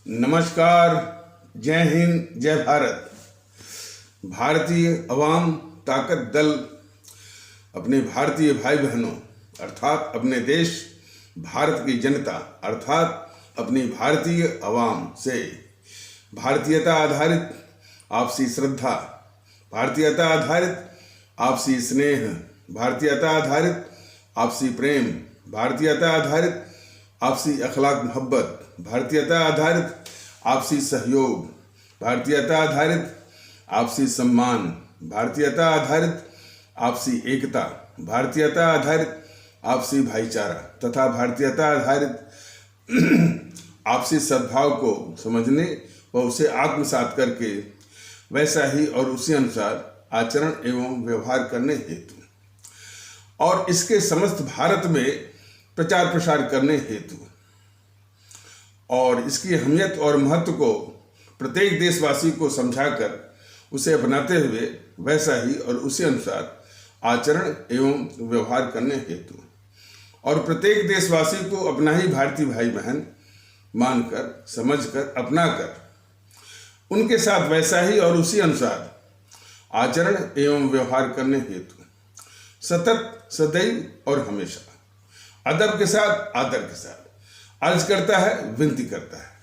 नमस्कार, जय हिंद, जय भारत। भारतीय अवाम ताकत दल अपने भारतीय भाई बहनों अर्थात अपने देश भारत की जनता अर्थात अपनी भारतीय अवाम से भारतीयता आधारित आपसी श्रद्धा, भारतीयता आधारित आपसी स्नेह, भारतीयता आधारित आपसी प्रेम, भारतीयता आधारित आपसी अखलाक मोहब्बत, भारतीयता आधारित आपसी सहयोग, भारतीयता आधारित आपसी सम्मान, भारतीयता आधारित आपसी एकता, भारतीयता आधारित आपसी भाईचारा तथा भारतीयता आधारित आपसी सद्भाव को समझने व उसे आत्मसात करके वैसा ही और उसी अनुसार आचरण एवं व्यवहार करने हेतु और इसके समस्त भारत में प्रचार प्रसार करने हेतु और इसकी अहमियत और महत्व को प्रत्येक देशवासी को समझाकर उसे अपनाते हुए वैसा ही और उसी अनुसार आचरण एवं व्यवहार करने हेतु और प्रत्येक देशवासी को अपना ही भारतीय भाई बहन मानकर, समझकर, अपनाकर उनके साथ वैसा ही और उसी अनुसार आचरण एवं व्यवहार करने हेतु सतत, सदैव और हमेशा अदब के साथ, आदर के साथ अर्ज करता है, विनती करता है।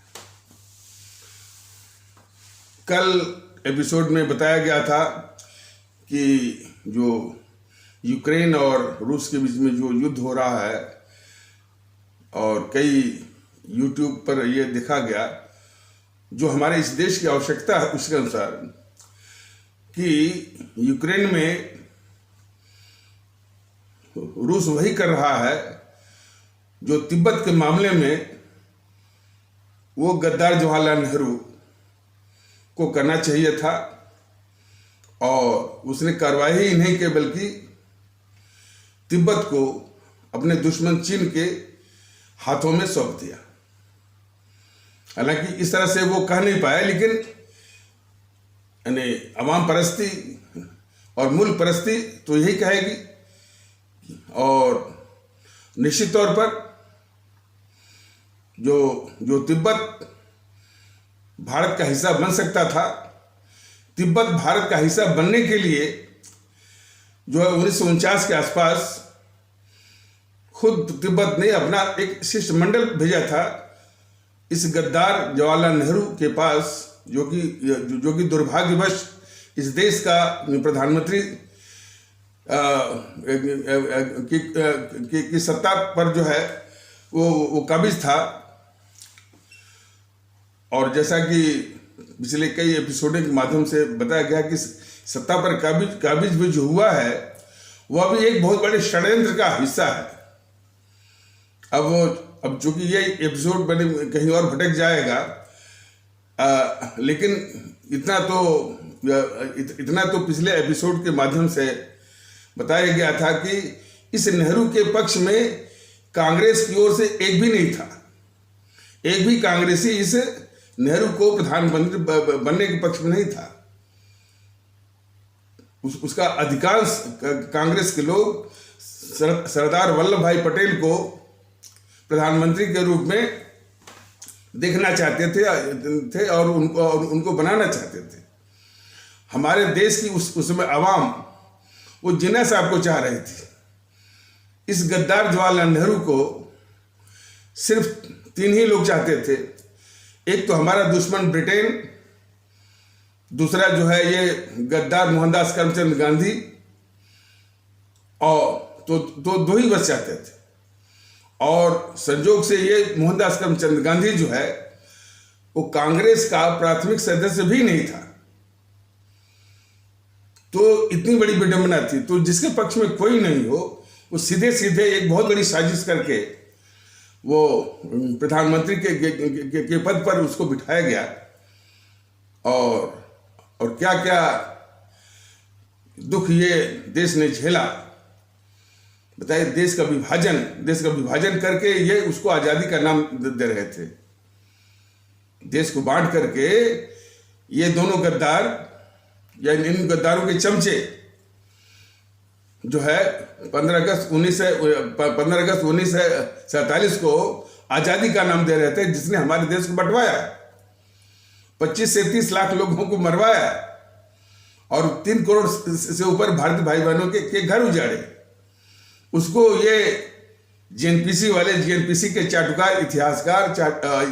कल एपिसोड में बताया गया था कि जो यूक्रेन और रूस के बीच में जो युद्ध हो रहा है और कई यूट्यूब पर यह देखा गया जो हमारे इस देश की आवश्यकता है उसके अनुसार कि यूक्रेन में रूस वही कर रहा है जो तिब्बत के मामले में वो गद्दार जवाहरलाल नेहरू को करना चाहिए था और उसने कार्रवाई ही नहीं की बल्कि तिब्बत को अपने दुश्मन चीन के हाथों में सौंप दिया। हालांकि इस तरह से वो कह नहीं पाया लेकिन यानी अवाम परस्ती और मुल्क परस्ती तो यही कहेगी और निश्चित तौर पर जो तिब्बत भारत का हिस्सा बन सकता था, तिब्बत भारत का हिस्सा बनने के लिए जो है 1949 के आसपास खुद तिब्बत ने अपना एक शिष्टमंडल भेजा था इस गद्दार जवाहरलाल नेहरू के पास जो कि दुर्भाग्यवश इस देश का प्रधानमंत्री की सत्ता पर जो है वो काबिज था। और जैसा कि पिछले कई एपिसोडों के माध्यम से बताया गया कि सत्ता पर काबिज भी जो हुआ है वह भी एक बहुत बड़े षड्यंत्र का हिस्सा है। अब चूंकि ये एपिसोड मैंने कहीं और भटक जाएगा लेकिन इतना तो पिछले एपिसोड के माध्यम से बताया गया था कि इस नेहरू के पक्ष में कांग्रेस की ओर से एक भी नहीं था, एक भी कांग्रेसी इस नेहरू को प्रधानमंत्री बनने के पक्ष में नहीं था। उसका अधिकांश कांग्रेस के लोग सरदार वल्लभ भाई पटेल को प्रधानमंत्री के रूप में देखना चाहते थे और उनको बनाना चाहते थे। हमारे देश की उसमें आवाम वो जिन्ना साहब को चाह रही थी। इस गद्दार जवाहरलाल नेहरू को सिर्फ 3 ही लोग चाहते थे, एक तो हमारा दुश्मन ब्रिटेन, दूसरा जो है ये गद्दार मोहनदास करमचंद गांधी और तो 2 ही बस चाहते थे। और संजोग से ये मोहनदास करमचंद गांधी जो है वो कांग्रेस का प्राथमिक सदस्य भी नहीं था। तो इतनी बड़ी विडंबना थी। तो जिसके पक्ष में कोई नहीं हो वो सीधे सीधे एक बहुत बड़ी साजिश करके वो प्रधानमंत्री के पद पर उसको बिठाया गया और क्या क्या दुख ये देश ने झेला। बताइए, देश का विभाजन करके ये उसको आजादी का नाम दे रहे थे। देश को बांट करके ये दोनों गद्दार या इन गद्दारों के चमचे जो है 15 अगस्त 1947 को आज़ादी का नाम दे रहे थे जिसने हमारे देश को बंटवाया। 25 से 30 लाख लोगों को मरवाया और 3 करोड़ से ऊपर भारतीय भाई बहनों के घर उजाड़े। उसको ये जीएनपीसी वाले, जीएनपीसी के चाटुकार इतिहासकार,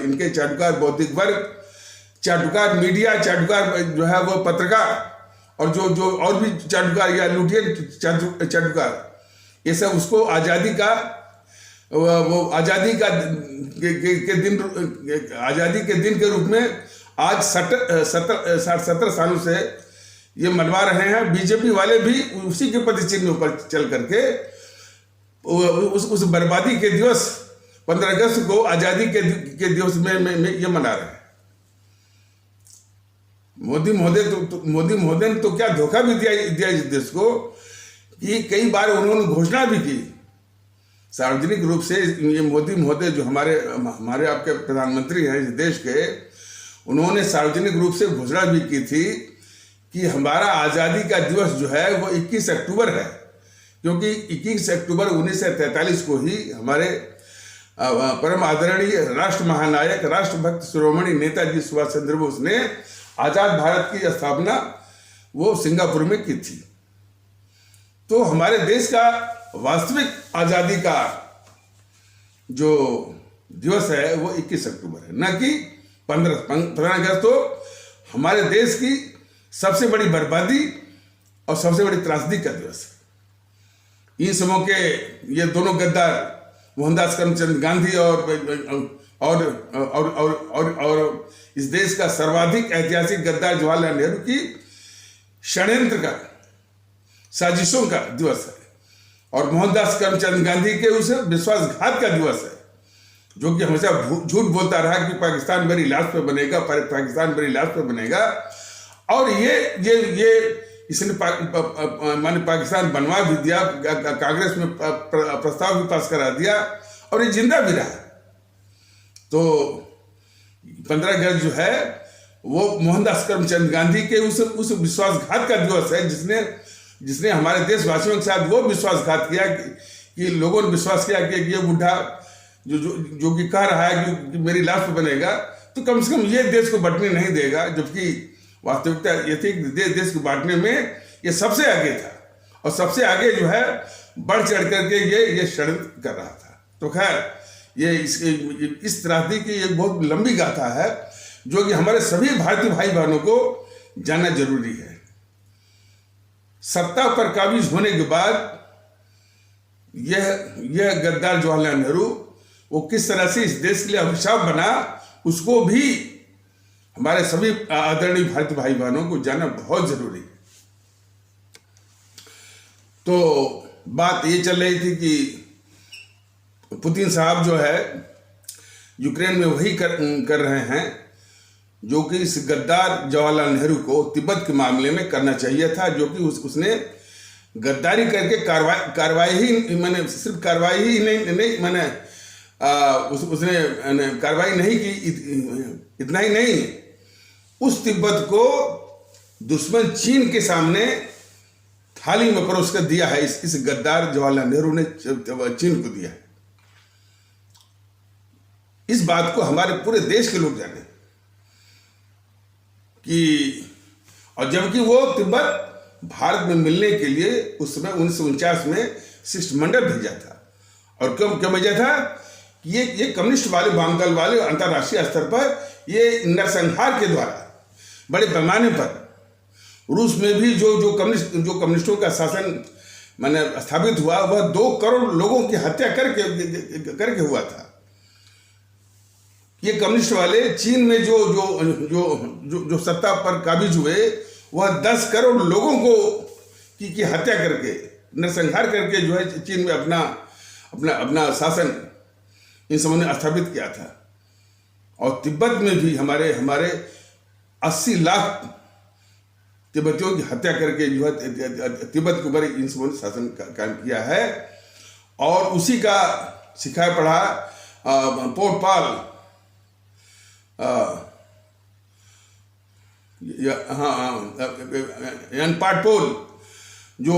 इनके चाटुकार बौद्धिक वर्ग, चाटुकार मीडिया, चाटुकार जो है वो पत्रकार, और जो और भी चाटुकार या लुटियन चाटुकार, ये सब उसको आज़ादी का वो आज़ादी के दिन के रूप में आज 17 सालों से ये मनवा रहे हैं। बीजेपी वाले भी उसी के प्रति चिन्ह पर चल करके उस बर्बादी के दिवस 15 अगस्त को आज़ादी के दिवस में ये मना रहे हैं। मोदी महोदय ने तो क्या धोखा भी दिया इस देश को कि कई बार उन्होंने घोषणा भी की सार्वजनिक रूप से। ये मोदी महोदय जो हमारे आपके प्रधानमंत्री हैं इस देश के, उन्होंने सार्वजनिक रूप से घोषणा भी की थी कि हमारा आज़ादी का दिवस जो है वो 21 अक्टूबर है, क्योंकि 21 अक्टूबर 1943 को ही हमारे परम आदरणीय राष्ट्र महानायक, राष्ट्रभक्त शिरोमणि नेताजी सुभाष चंद्र बोस ने आज़ाद भारत की स्थापना वो सिंगापुर में की थी। तो हमारे देश का वास्तविक आज़ादी का जो दिवस है वो 21 अक्टूबर है, न कि 15 अगस्त। तो हमारे देश की सबसे बड़ी बर्बादी और सबसे बड़ी त्रासदी का दिवस है। इन समों के ये दोनों गद्दार मोहनदास करमचंद गांधी और इस देश का सर्वाधिक ऐतिहासिक गद्दार जवाहरलाल नेहरू की षड्यंत्र का, साजिशों का दिवस है, और मोहनदास करमचंद गांधी के उस विश्वासघात का दिवस है, जो कि हमेशा झूठ बोलता रहा कि पाकिस्तान मेरी लाश पे बनेगा, पाकिस्तान मेरी लाश पे बनेगा। और ये इसने माने पाकिस्तान बनवा भी दिया, कांग्रेस में प्रस्ताव भी पास करा दिया, और ये जिंदा भी रहा। तो 15 अगस्त जो है वो मोहनदास करमचंद गांधी के उस विश्वासघात का दिवस है, जिसने हमारे देशवासियों के साथ वो विश्वासघात किया कि लोगों ने विश्वास किया कि ये बुढ़ा जो कि कह रहा है कि मेरी लाश पे बनेगा, तो कम से कम ये देश को बंटने नहीं देगा। जबकि वास्तविकता ये थी कि देश को बांटने में ये सबसे आगे था, और सबसे आगे जो है बढ़ चढ़ करके ये षड्यंत्र कर रहा था। तो खैर ये इस त्रासदी की एक बहुत लंबी गाथा है, जो कि हमारे सभी भारतीय भाई बहनों को जानना जरूरी है। सत्ता पर काबिज होने के बाद यह गद्दार जवाहरलाल नेहरू वो किस तरह से इस देश के लिए अभिशाप बना, उसको भी हमारे सभी आदरणीय भारतीय भाई बहनों को जानना बहुत जरूरी है। तो बात ये चल रही थी कि पुतिन साहब जो है यूक्रेन में वही कर रहे हैं जो कि इस गद्दार जवाहरलाल नेहरू को तिब्बत के मामले में करना चाहिए था, जो कि उसने गद्दारी करके कार्रवाई ही मैंने सिर्फ कार्रवाई ही नहीं मैंने उसने कार्रवाई नहीं की। इतना ही नहीं, उस तिब्बत को दुश्मन चीन के सामने थाली में परोस कर दिया है। इस गद्दार जवाहरलाल नेहरू ने चीन को दिया है। इस बात को हमारे पूरे देश के लोग जाने कि, और जबकि वो तिब्बत भारत में मिलने के लिए उस समय 1949 में शिष्टमंडल भेजा था। और क्यों भेजा था? ये कम्युनिस्ट वाले, वामदल वाले अंतर्राष्ट्रीय स्तर पर ये नरसंहार के द्वारा बड़े पैमाने पर रूस में भी जो कम्युनिस्टों का शासन मैंने स्थापित हुआ, वह 2 करोड़ लोगों की हत्या करके हुआ था। ये कम्युनिस्ट वाले चीन में जो सत्ता पर काबिज हुए, वह 10 करोड़ लोगों को की हत्या करके, नरसंहार करके जो है चीन में अपना शासन इन सबों ने स्थापित किया था। और तिब्बत में भी हमारे 80 लाख तिब्बतियों की हत्या करके जो है तिब्बत के ऊपर इन सबों ने शासन कायम किया है। और उसी का सिखाया पढ़ा पोर्टपाल पाटपोल जो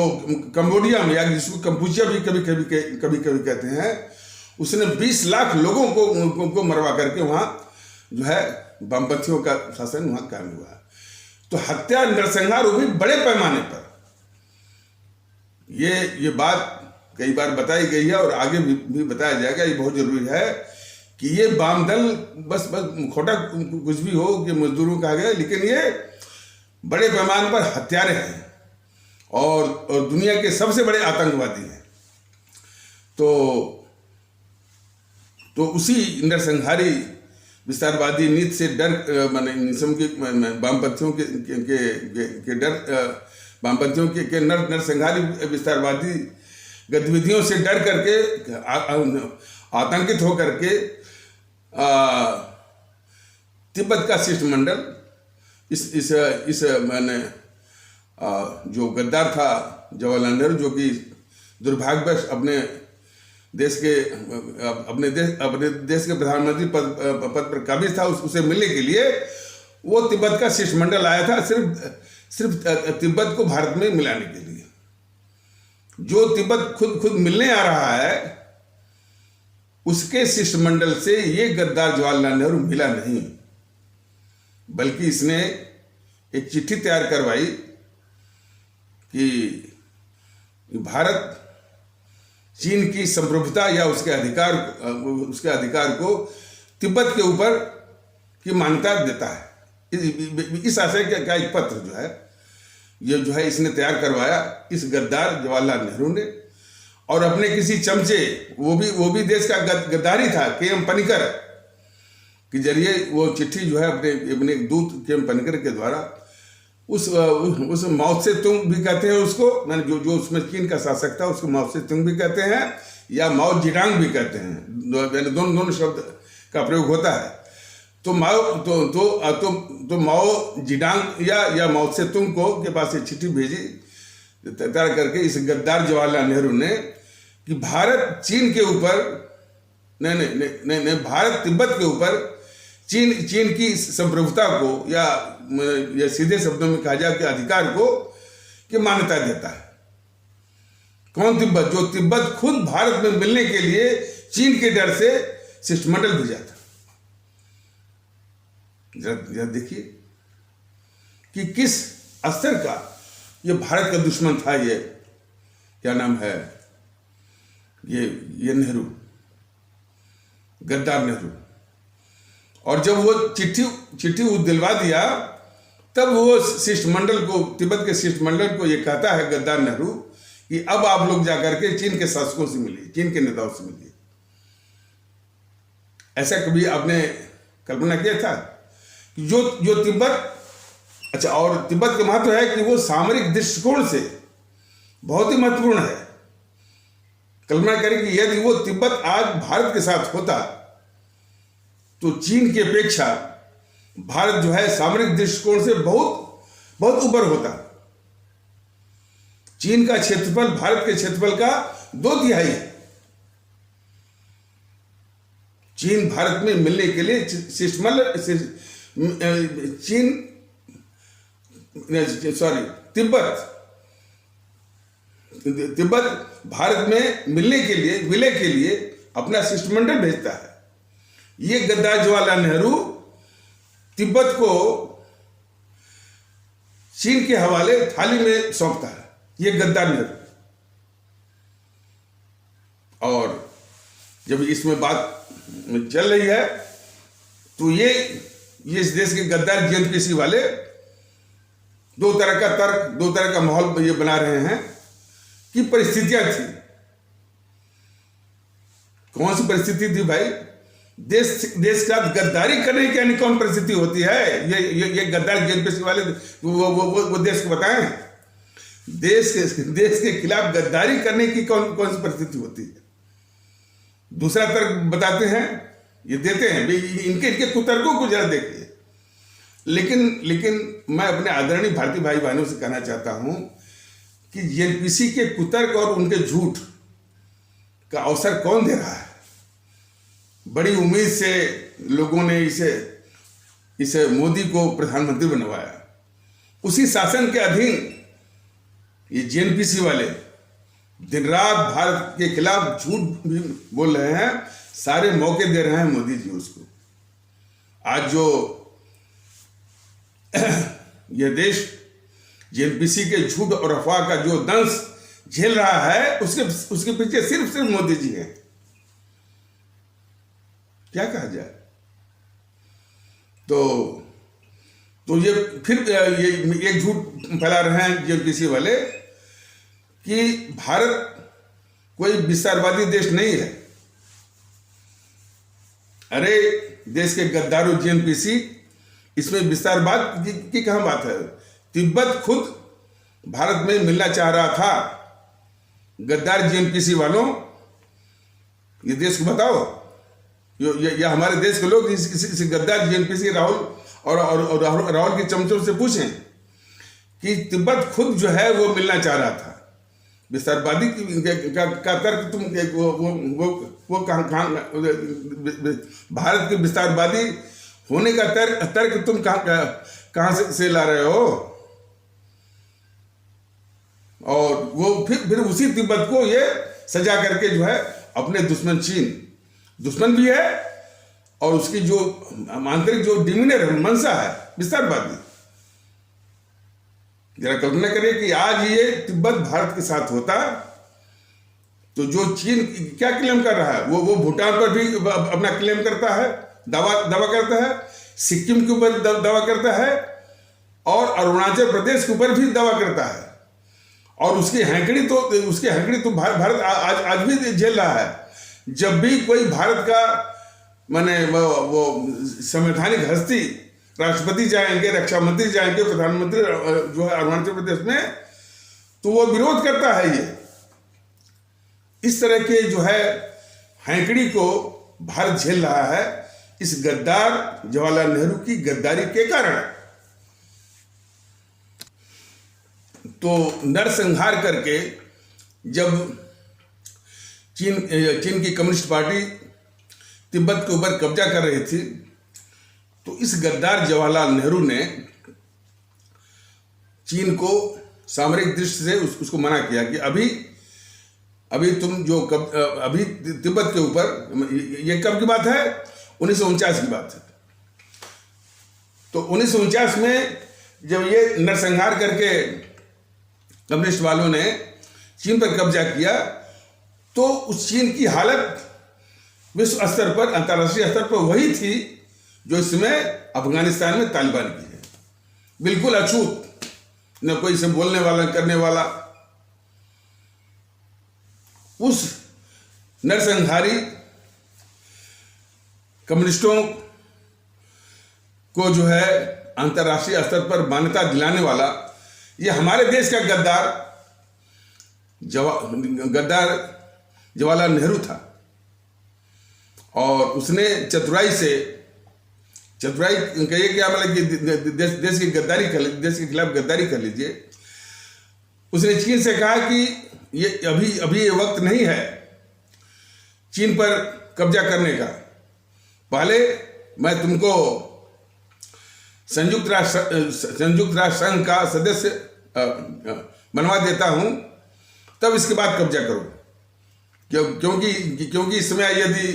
कंबोडिया में, या जिसको कंबोडिया भी कभी कहते हैं, उसने 20 लाख लोगों को मरवा करके वहाँ जो है वामपंथियों का शासन वहां कायम हुआ। तो हत्या नरसंहार वो भी बड़े पैमाने पर, ये बात कई बार बताई गई है और आगे भी बताया जाएगा। ये बहुत जरूरी है कि ये वाम दल बस खोटा कुछ भी हो कि मजदूरों कहा गया, लेकिन ये बड़े पैमाने पर हत्यारे हैं और दुनिया के सबसे बड़े आतंकवादी हैं। तो उसी नरसंहारी विस्तारवादी नीति से डर, माने वामपंथियों के डर, वामपंथियों के नरसंहारी विस्तारवादी गतिविधियों से डर करके, आतंकित होकर के तिब्बत का शिष्टमंडल इस माने जो गद्दार था जवाहरलाल नेहरू, जो कि दुर्भाग्यवश अपने देश के प्रधानमंत्री पद पर काबिज था, उसे मिलने के लिए वो तिब्बत का शिष्टमंडल आया था सिर्फ तिब्बत को भारत में मिलाने के लिए। जो तिब्बत खुद मिलने आ रहा है, उसके शिष्टमंडल से ये गद्दार जवाहरलाल नेहरू मिला नहीं, बल्कि इसने एक चिट्ठी तैयार करवाई कि भारत चीन की संप्रभुता या उसके अधिकार को तिब्बत के ऊपर की मान्यता देता है। इस आशय का एक पत्र जो है इसने तैयार करवाया, इस गद्दार जवाहरलाल नेहरू ने, और अपने किसी चमचे, वो भी देश का गद्दारी था, के.एम. पनिकर के जरिए वो चिट्ठी जो है अपने दूत के.एम. पनिकर के द्वारा उस माओ से तुंग भी कहते हैं उसको, मैंने जो उसमें चीन का शासक था उसको माओ से तुंग भी कहते हैं या माओ जिडांग भी कहते हैं, दोनों शब्द का प्रयोग होता है। तो माओ जिडांग या माओ से तुंग को के पास एक चिट्ठी भेजी तैयार करके इस गद्दार जवाहरलाल नेहरू ने कि भारत चीन के ऊपर नहीं, भारत तिब्बत के ऊपर चीन की संप्रभुता को या सीधे शब्दों में कहा जाए कि अधिकार को की मान्यता देता है। कौन? तिब्बत, जो तिब्बत खुद भारत में मिलने के लिए चीन के डर से शिष्टमंडल भेजा था। जरा देखिए कि किस स्तर का ये भारत का दुश्मन था। ये क्या नाम है, ये नेहरू, गद्दार नेहरू। और जब वो चिट्ठी दिलवा दिया, तब वो शिष्टमंडल को, तिब्बत के शिष्टमंडल को ये कहता है गद्दार नेहरू कि अब आप लोग जाकर के चीन के शासकों से मिलिए, चीन के नेताओं से मिलिए। ऐसा कभी आपने कल्पना किया था कि जो तिब्बत, अच्छा, और तिब्बत का महत्व है कि वो सामरिक दृष्टिकोण से बहुत ही महत्वपूर्ण है। कल्पना करें कि यदि वो तिब्बत आज भारत के साथ होता तो चीन की अपेक्षा भारत जो है सामरिक दृष्टिकोण से बहुत बहुत ऊपर होता। चीन का क्षेत्रफल भारत के क्षेत्रफल का 2/3 है। चीन भारत में मिलने के लिए तिब्बत भारत में मिलने के लिए, विलय के लिए अपना शिष्टमंडल भेजता है। ये गद्दार जवाहरलाल नेहरू तिब्बत को चीन के हवाले थाली में सौंपता है, ये गद्दार नेहरू। और जब इसमें बात चल रही है तो ये इस देश के गद्दार जीएनपीसी वाले दो तरह का तर्क, दो तरह का माहौल ये बना रहे हैं कि परिस्थितियां थी। कौन सी परिस्थिति थी भाई? देश का गद्दारी करने की यानी कौन परिस्थिति होती है? ये गद्दार जीएनपीसी वाले वो देश को बताएं। देश के खिलाफ गद्दारी करने की कौन सी परिस्थिति होती है? दूसरा तर्क बताते हैं, ये देते हैं, इनके कुतर्कों को जरा देखिए। लेकिन मैं अपने आदरणीय भारतीय भाई बहनों से कहना चाहता हूं कि जीएनपीसी के कुतर्क और उनके झूठ का अवसर कौन दे रहा है? बड़ी उम्मीद से लोगों ने इसे मोदी को प्रधानमंत्री बनवाया। उसी शासन के अधीन ये जीएनपीसी वाले दिन रात भारत के खिलाफ झूठ भी बोल रहे हैं, सारे मौके दे रहे हैं मोदी जी उसको। आज जो यह देश जेएनपीसी के झूठ और अफवाह का जो दंश झेल रहा है, उसके पीछे सिर्फ मोदी जी हैं। क्या कहा जाए? तो ये फिर ये झूठ फैला रहे हैं जेएनपीसी वाले कि भारत कोई विस्तारवादी देश नहीं है। अरे देश के गद्दारों जेएनपीसी, इसमें विस्तारवाद की कहां बात है? तिब्बत खुद भारत में मिलना चाह रहा था। गद्दार जेएनपीसी वालों, ये देश को बताओ, या हमारे देश के लोग इस गद्दार जेएनपीसी राहुल के चमचों से पूछें कि तिब्बत खुद जो है वो मिलना चाह रहा था। विस्तारवादी का तर्क तुम वो कहाँ भारत के विस्तारवादी होने का तर्क तुम कहाँ से ला रहे हो? और वो फिर उसी तिब्बत को ये सजा करके जो है अपने दुश्मन चीन, दुश्मन भी है और उसकी जो आंतरिक जो डिमिनर है, मंशा है विस्तारवादी। जरा कल्पना करिए कि आज ये तिब्बत भारत के साथ होता तो जो चीन क्या क्लेम कर रहा है, वो भूटान पर भी अपना क्लेम करता है, दावा करता है, सिक्किम के ऊपर दावा करता है और अरुणाचल प्रदेश के ऊपर भी दावा करता है। और उसकी हैंकड़ी तो भारत आज भी झेल रहा है। जब भी कोई भारत का माने वो संवैधानिक हस्ती, राष्ट्रपति जाएंगे, रक्षा मंत्री जाएंगे, प्रधानमंत्री जो है अरुणाचल प्रदेश में, तो वो विरोध करता है। ये इस तरह के जो है हैंकड़ी को भारत झेल रहा है इस गद्दार जवाहरलाल नेहरू की गद्दारी के कारण। तो नरसंहार करके जब चीन की कम्युनिस्ट पार्टी तिब्बत के ऊपर कब्जा कर रही थी, तो इस गद्दार जवाहरलाल नेहरू ने चीन को सामरिक दृष्टि से उसको मना किया कि अभी तुम जो अभी तिब्बत के ऊपर, ये कब की बात है? 1949 की बात है। तो 1949 में जब ये नरसंहार करके कम्युनिस्ट वालों ने चीन पर कब्जा किया, तो उस चीन की हालत विश्व स्तर पर, अंतर्राष्ट्रीय स्तर पर वही थी जो इसमें अफगानिस्तान में तालिबान की है। बिल्कुल अछूत, न कोई इसे बोलने वाला करने वाला। उस नरसंहारी कम्युनिस्टों को जो है अंतर्राष्ट्रीय स्तर पर मान्यता दिलाने वाला ये हमारे देश का गद्दार जवाहरलाल नेहरू था। और उसने चतुराई कहिए क्या, मतलब कि देश की गद्दारी कर, देश के खिलाफ गद्दारी कर लीजिए। उसने चीन से कहा कि ये अभी ये वक्त नहीं है चीन पर कब्जा करने का। पहले मैं तुमको संयुक्त राष्ट्र संघ का सदस्य बनवा देता हूं, तब इसके बाद कब्जा करो। क्योंकि इस समय यदि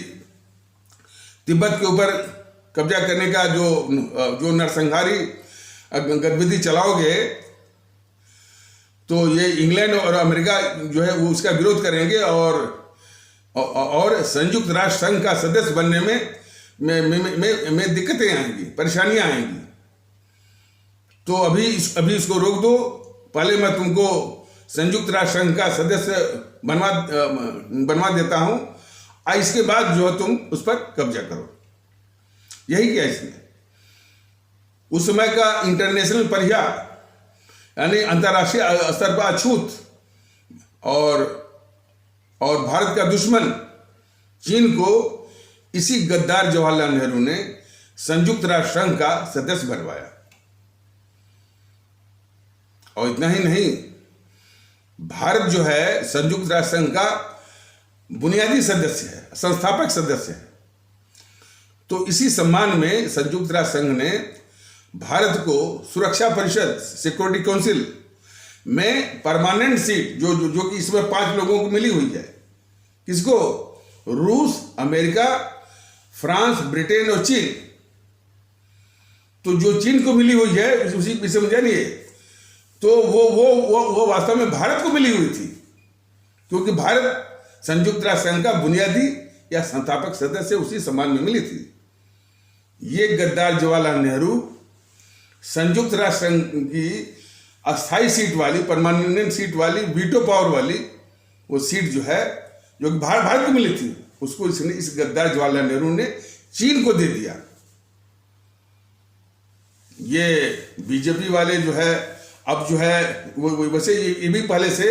तिब्बत के ऊपर कब्जा करने का जो नरसंहारी गतिविधि चलाओगे, तो ये इंग्लैंड और अमेरिका जो है वो उसका विरोध करेंगे और संयुक्त राष्ट्र संघ का सदस्य बनने में दिक्कतें आएंगी, परेशानियां आएंगी। तो अभी इसको रोक दो। पहले मैं तुमको संयुक्त राष्ट्र संघ का सदस्य बनवा देता हूं, इसके बाद जो है तुम उस पर कब्जा करो। यही किया इसने। उस समय का इंटरनेशनल परिया, यानी अंतर्राष्ट्रीय स्तर पर अछूत और भारत का दुश्मन चीन को इसी गद्दार जवाहरलाल नेहरू ने संयुक्त राष्ट्र संघ का सदस्य बनवाया। और इतना ही नहीं, भारत जो है संयुक्त राष्ट्र संघ का बुनियादी सदस्य है, संस्थापक सदस्य है। तो इसी सम्मान में संयुक्त राष्ट्र संघ ने भारत को सुरक्षा परिषद, सिक्योरिटी काउंसिल में परमानेंट सीट जो कि इसमें 5 लोगों को मिली हुई है। किसको? रूस, अमेरिका, फ्रांस, ब्रिटेन और चीन। तो जो चीन को मिली हुई है उसी पे समझाइए, तो वो वास्तव में भारत को मिली हुई थी, क्योंकि भारत संयुक्त राष्ट्र संघ का बुनियादी या संस्थापक सदस्य उसी सम्मान में मिली थी। ये गद्दार जवाहरलाल नेहरू संयुक्त राष्ट्र संघ की अस्थाई सीट वाली, परमानेंट सीट वाली, वीटो पावर वाली वो सीट जो है, जो कि भारत को मिली थी, उसको इसने, इस गद्दार जवाहरलाल नेहरू ने चीन को दे दिया। ये बीजेपी वाले जो है अब जो है वो वैसे ये भी पहले से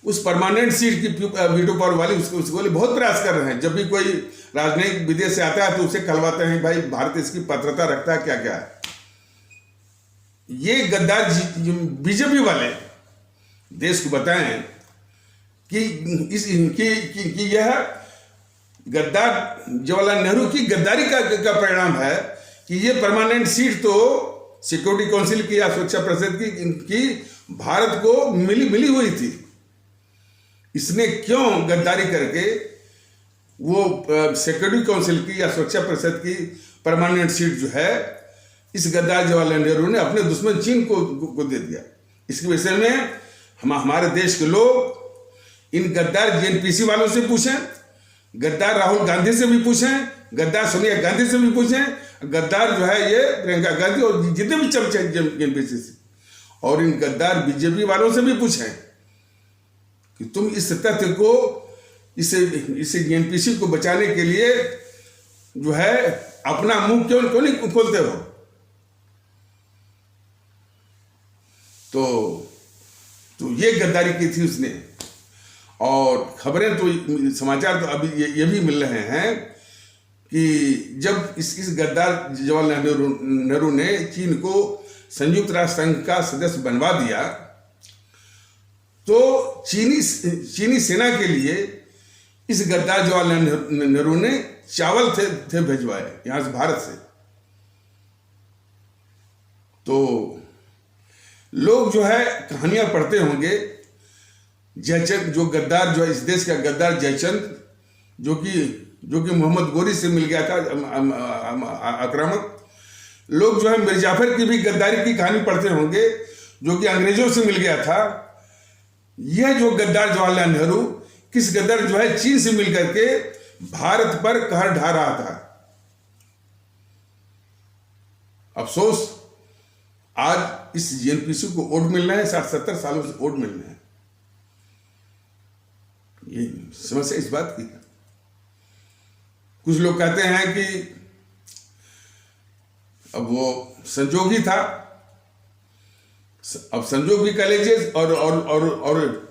उस परमानेंट सीट की वीटो पावर वाली उसको बहुत प्रयास कर रहे हैं। जब भी कोई राजनयिक विदेश से आता है तो उसे कहलवाते हैं भाई भारत इसकी पात्रता रखता है क्या क्या है। ये गद्दार बीजेपी वाले देश को बताएं कि यह गद्दार जवाहरलाल नेहरू की गद्दारी का परिणाम है कि ये परमानेंट सीट तो सिक्योरिटी काउंसिल की या सुरक्षा परिषद की भारत को मिली हुई थी। इसने क्यों गद्दारी करके वो सिक्योरिटी काउंसिल की या सुरक्षा परिषद की परमानेंट सीट जो है इस गद्दार जवाहरलाल नेहरू ने अपने दुश्मन चीन को दे दिया। इसके विषय में हमारे देश के लोग इन गद्दार जेएनपीसी वालों से पूछें, गद्दार राहुल गांधी से भी पूछें, गद्दार सोनिया गांधी से भी पूछें, गद्दार जो है ये प्रियंका गांधी और जितने भी चमचे जेएनपीसी से, और इन गद्दार बीजेपी वालों से भी पूछें कि तुम इस तथ्य को, इसे जेएनपीसी को बचाने के लिए जो है अपना मुंह क्यों नहीं खोलते हो। तो ये गद्दारी की थी उसने। और खबरें तो, समाचार तो अभी ये भी मिल रहे हैं कि जब इस गद्दार जवाहरलाल नेहरू ने चीन को संयुक्त राष्ट्र संघ का सदस्य बनवा दिया तो चीनी सेना के लिए इस गद्दार जवाहरलाल नेहरू ने चावल थे भिजवाए यहां से, भारत से। तो लोग जो है कहानियां पढ़ते होंगे, जयचंद जो गद्दार, जो इस देश का गद्दार जयचंद, जो कि मोहम्मद गोरी से मिल गया था आक्रामक। लोग जो है मिर्जा जाफर की भी गद्दारी की कहानी पढ़ते होंगे, जो कि अंग्रेजों से मिल गया था। यह जो गद्दार जवाहरलाल नेहरू किस गद्दार जो है चीन से मिलकर के भारत पर कहर ढा रहा था। अफसोस आज इस जेएनपीसी को वोट मिल रहे हैं, 60-70 सालों से वोट मिल रहे हैं। ये समस्या इस बात की है। कुछ लोग कहते हैं कि अब वो संजोग ही था, अब संजोग भी कर लीजिए और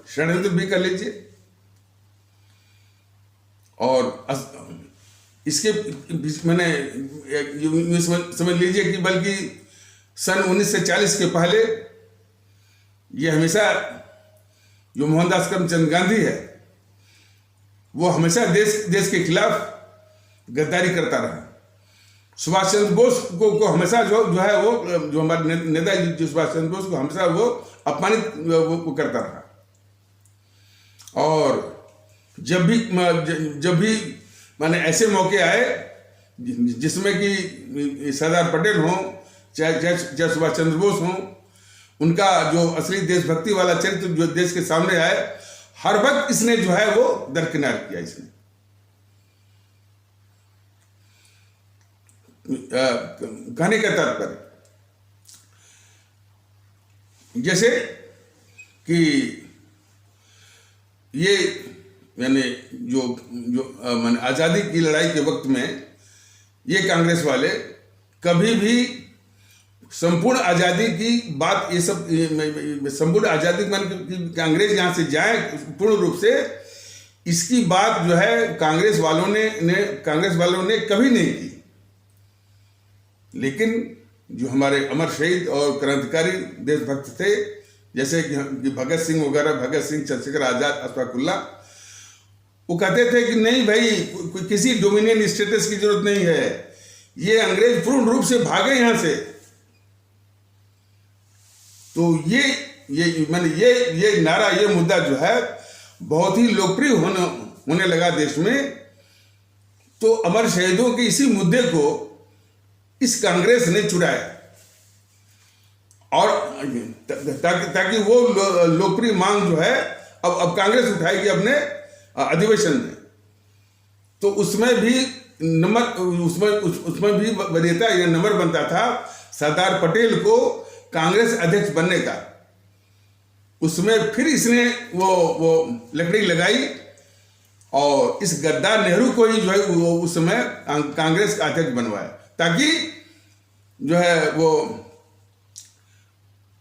षड्यंत्र भी कर लीजिए। और इसके मैंने समझ लीजिए कि बल्कि सन 1940 के पहले ये हमेशा जो मोहनदास करमचंद गांधी है वो हमेशा देश के खिलाफ गद्दारी करता रहा। सुभाष चंद्र बोस को हमेशा जो है वो जो हमारे नेता जो सुभाष चंद्र बोस को हमेशा वो अपमानित वो करता रहा। और जब भी माने ऐसे मौके आए जिसमें कि सरदार पटेल हों चाहे सुभाष चंद्र बोस हों, उनका जो असली देशभक्ति वाला चरित्र जो देश के सामने आए, हर वक्त इसने जो है वो दरकिनार किया। इसने कहने का तात्पर्य जैसे कि ये यानी जो माने आज़ादी की लड़ाई के वक्त में ये कांग्रेस वाले कभी भी संपूर्ण आज़ादी की बात, ये सब संपूर्ण आज़ादी की अंग्रेज यहाँ से जाए पूर्ण रूप से, इसकी बात जो है कांग्रेस वालों ने कभी नहीं की। लेकिन जो हमारे अमर शहीद और क्रांतिकारी देशभक्त थे, जैसे कि भगत सिंह वगैरह, भगत सिंह, चंद्रशेखर आजाद, अशफाकुल्ला, वो कहते थे कि नहीं भाई किसी डोमिनियन स्टेटस की जरूरत नहीं है, ये अंग्रेज पूर्ण रूप से भागे यहां से। तो ये नारा, ये मुद्दा जो है बहुत ही लोकप्रिय होने लगा देश में। तो अमर शहीदों के इसी मुद्दे को इस कांग्रेस ने चुराया। और ताकि वो लोकप्रिय मांग जो है अब कांग्रेस उठाएगी अपने अधिवेशन में। तो उसमें भी उसमें भी वरीयता या नंबर बनता था सरदार पटेल को कांग्रेस अध्यक्ष बनने का। उसमें फिर इसने वो लकड़ी लगाई और इस गद्दार नेहरू को ही जो है वो उस समय कांग्रेस का अध्यक्ष बनवाया, ताकि जो है वो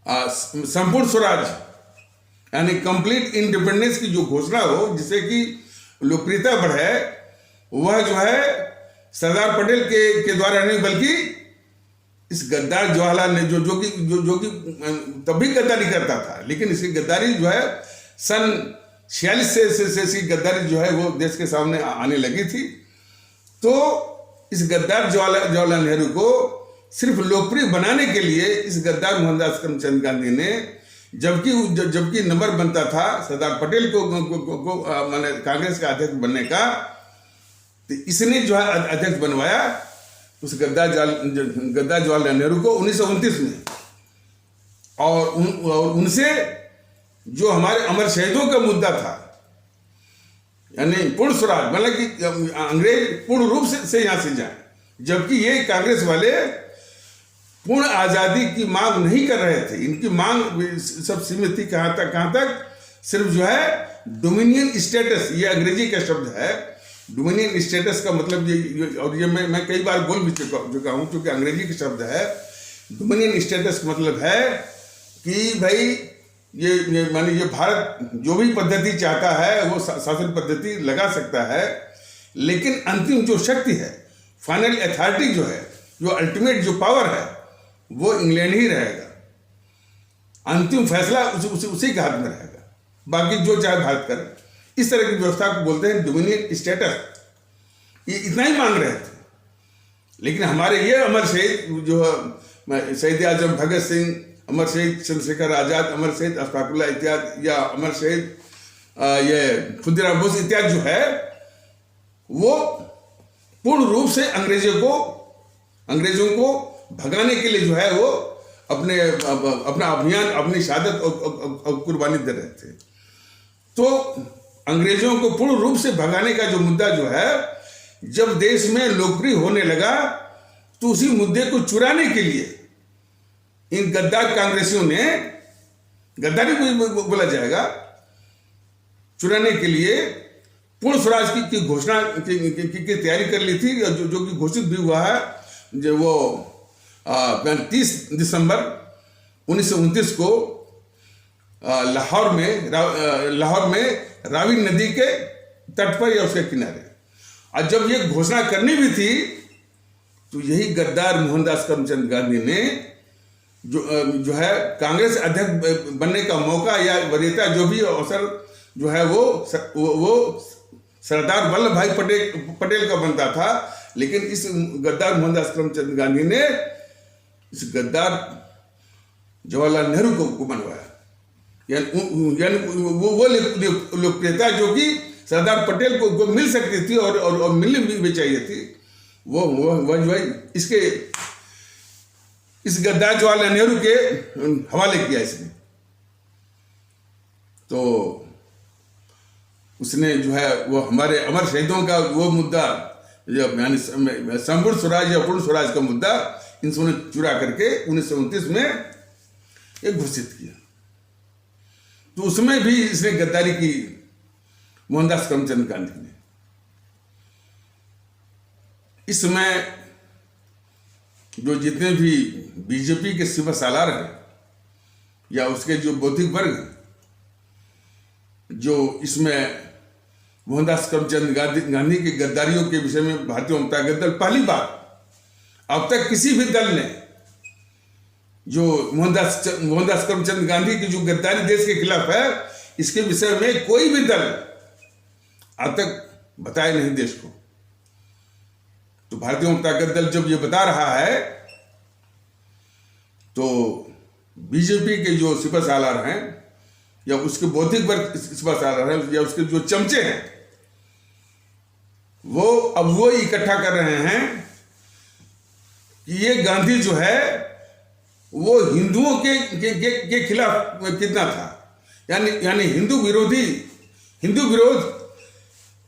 संपूर्ण स्वराज यानी कंप्लीट इंडिपेंडेंस की जो घोषणा हो, जिससे कि लोकप्रियता बढ़े, वह जो है सरदार पटेल के द्वारा नहीं बल्कि इस गद्दार जवाहरलाल ने जो कि तब भी गद्दारी करता था, लेकिन इसकी गद्दारी जो है सन 46 से इसकी गद्दारी जो है वो देश के सामने आने लगी थी। तो इस गद्दार जवाहरलाल नेहरू को सिर्फ लोकप्रिय बनाने के लिए इस गद्दार मोहनदास करमचंद गांधी ने, जबकि नंबर बनता था सरदार पटेल को माने कांग्रेस का अध्यक्ष बनने का, तो इसने जो है अध्यक्ष बनवाया उस गद्दार जवाहरलाल नेहरू को 1929 में। और उनसे जो हमारे अमर शहीदों का मुद्दा था, यानी पूर्ण स्वराज, मतलब कि अंग्रेज पूर्ण रूप से यहां से जाए, जबकि ये कांग्रेस वाले पूर्ण आजादी की मांग नहीं कर रहे थे। इनकी मांग सब सीमित थी कहां तक सिर्फ जो है डोमिनियन स्टेटस, ये अंग्रेजी का शब्द है। डोमिनियन स्टेटस का मतलब ये, और ये मैं कई बार बोल भी चुका हूं, क्योंकि अंग्रेजी का शब्द है। डोमिनियन स्टेटस का मतलब है कि भाई ये माने ये भारत जो भी पद्धति चाहता है वो शासन पद्धति लगा सकता है, लेकिन अंतिम जो शक्ति है, फाइनल अथॉरिटी जो है, जो अल्टीमेट जो पावर है, वो इंग्लैंड ही रहेगा। अंतिम फैसला उसी के हाथ में रहेगा, बाकी जो चाहे भारत करे। इस तरह की व्यवस्था को बोलते हैं डोमिनियन स्टेटस। ये इतना ही मांग रहे थे, लेकिन हमारे ये अमर शहीद जो शहीद आजम भगत सिंह, अमर शहीद चंद्रशेखर आजाद, अमर शहीद अशफाकुल्लाह इत्यादि, या अमर शहीद ये खुदीराम बोस इत्यादि जो है, वो पूर्ण रूप से अंग्रेजों को भगाने के लिए जो है वो अपना अभियान, अपनी शहादत और कुर्बानी दे रहे थे। तो अंग्रेजों को पूर्ण रूप से भगाने का जो मुद्दा जो है, जब देश में लोकप्रिय होने लगा, तो उसी मुद्दे को चुराने के लिए इन गद्दार कांग्रेसियों ने, गद्दारी को बोला जाएगा, चुराने के लिए पूर्ण स्वराज की घोषणा की तैयारी कर ली थी, जो कि घोषित भी हुआ है। जो वो 30 दिसंबर 1929 को लाहौर में रावी नदी के तट पर या उसके किनारे। और जब ये घोषणा करनी भी थी, तो यही गद्दार मोहनदास करमचंद गांधी ने जो है कांग्रेस अध्यक्ष बनने का मौका या वरीयता, जो भी अवसर जो है वो सरदार वल्लभ भाई पटेल का बनता था, लेकिन इस गद्दार मोहनदास करमचंद गांधी ने इस गद्दार जवाहरलाल नेहरू को बनवाया। यानी वो लोकप्रियता जो कि सरदार पटेल को मिल सकती थी और मिलनी भी चाहिए थी, वो इसके इस गद्दार जवाहरलाल नेहरू के हवाले किया इसने। तो उसने जो है वो हमारे अमर शहीदों का वो मुद्दा, यानी संपूर्ण स्वराज या पूर्ण स्वराज का मुद्दा, इन्होंने चुरा करके 1929 में एक घोषित किया। तो उसमें भी इसने गद्दारी की मोहनदास करमचंद गांधी ने। इस समय जो जितने भी बीजेपी के सिपह सालार हैं या उसके जो बौद्धिक वर्ग हैं, जो इसमें मोहनदास करमचंद गांधी की गद्दारियों के विषय में भारतीय जनता दल पहली बार अब तक किसी भी दल ने जो मोहनदास करमचंद गांधी की जो गद्दारी देश के खिलाफ है, इसके विषय में कोई भी दल अब तक बताया नहीं देश को। तो भारतीय जनता दल जब ये बता रहा है, तो बीजेपी के जो सिपह सालार हैं या उसके बौद्धिक वर्ग सिपह सालार हैं या उसके जो चमचे हैं, वो इकट्ठा कर रहे हैं कि ये गांधी जो है वो हिंदुओं के खिलाफ कितना था। यानी हिंदू विरोध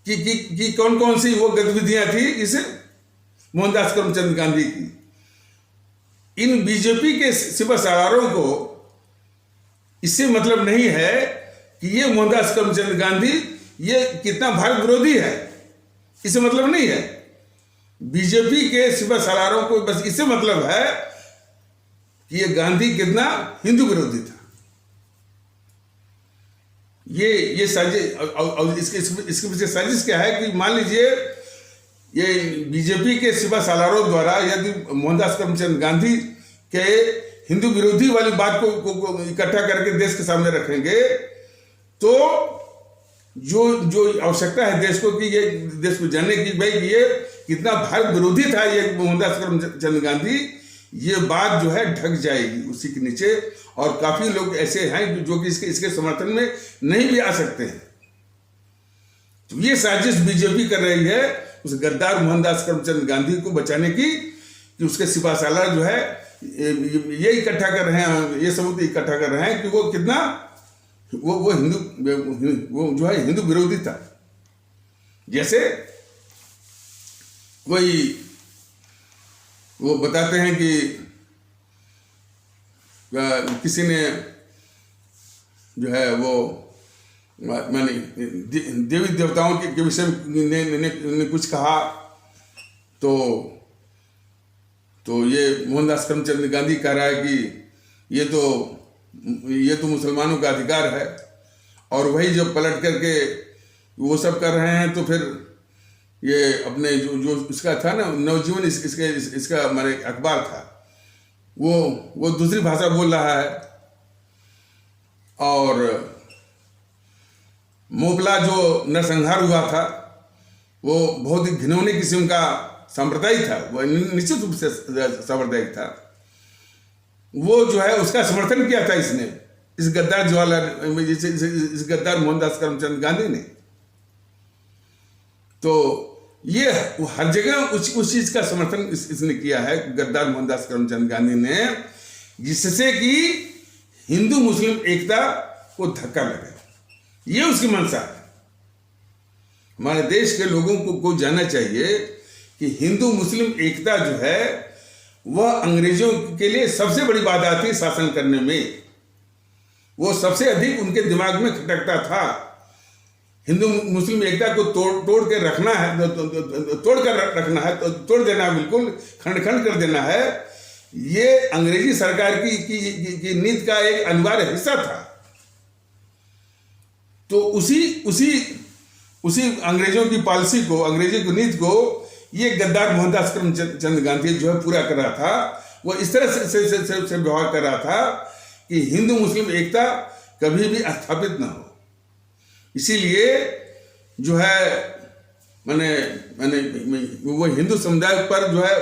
की कौन कौन सी वो गतिविधियां थी इस मोहनदास करमचंद गांधी की। इन बीजेपी के सिपह सालारों को इससे मतलब नहीं है कि ये मोहनदास करमचंद गांधी ये कितना भारत विरोधी है, इससे मतलब नहीं है। बीजेपी के सिपह सालारों को बस इससे मतलब है कि ये गांधी कितना हिंदू विरोधी था। ये साजिश, और इसके पीछे साजिश क्या है कि मान लीजिए ये बीजेपी के सिपह सालारों द्वारा यदि मोहनदास करमचंद गांधी के हिंदू विरोधी वाली बात को इकट्ठा करके देश के सामने रखेंगे तो जो आवश्यकता है देश को कि ये देश को जानने की भाई ये कितना भारत विरोधी था ये मोहनदास करमचंद गांधी, ये बात जो है ढक जाएगी उसी के नीचे। और काफी लोग ऐसे हैं जो कि इसके समर्थन में नहीं भी आ सकते हैं। तो ये साजिश बीजेपी कर रही है उस गद्दार मोहनदास करमचंद गांधी को बचाने की, कि उसके सिपह सालार जो है ये इकट्ठा कर रहे हैं, ये सबूत इकट्ठा कर रहे हैं कि वो कितना वो जो है हिंदू विरोधी था। जैसे कोई वो बताते हैं कि किसी ने जो है वो माने देवी देवताओं के विषय ने कुछ कहा तो ये मोहनदास करमचंद गांधी कह रहा है कि ये तो मुसलमानों का अधिकार है, और वही जब पलट करके वो सब कर रहे हैं तो फिर ये अपने जो इसका था ना नवजीवन इसका हमारे अखबार था वो दूसरी भाषा बोल रहा है। और मोपला जो नरसंहार हुआ था वो बहुत ही घिनौने किस्म का सांप्रदायिक था, वो निश्चित रूप से सांप्रदायिक था। वो जो है उसका समर्थन किया था इसने, इस गद्दार इस गद्दार मोहनदास करमचंद गांधी ने। तो ये हर जगह उस चीज का समर्थन इसने किया है गद्दार मोहनदास करमचंद गांधी ने, जिससे कि हिंदू मुस्लिम एकता को धक्का लगे। ये उसकी मंशा है। हमारे देश के लोगों को जानना चाहिए कि हिंदू मुस्लिम एकता जो है वह अंग्रेजों के लिए सबसे बड़ी बाधा थी शासन करने में। वो सबसे अधिक उनके दिमाग में खटकता था। हिंदू मुस्लिम एकता को तोड़ के रखना है, तोड़ कर रखना है, तो तोड़ देना है, बिल्कुल खंड खंड कर देना है। ये अंग्रेजी सरकार की नीति का एक अनिवार्य हिस्सा था। तो उसी अंग्रेजों की पॉलिसी को, अंग्रेजी की नीति को ये गद्दार मोहनदास करमचंद गांधी जो है पूरा कर रहा था। वो इस तरह से व्यवहार कर रहा था कि हिंदू मुस्लिम एकता कभी भी स्थापित ना हो। इसीलिए जो है मैंने वो हिंदू समुदाय पर जो है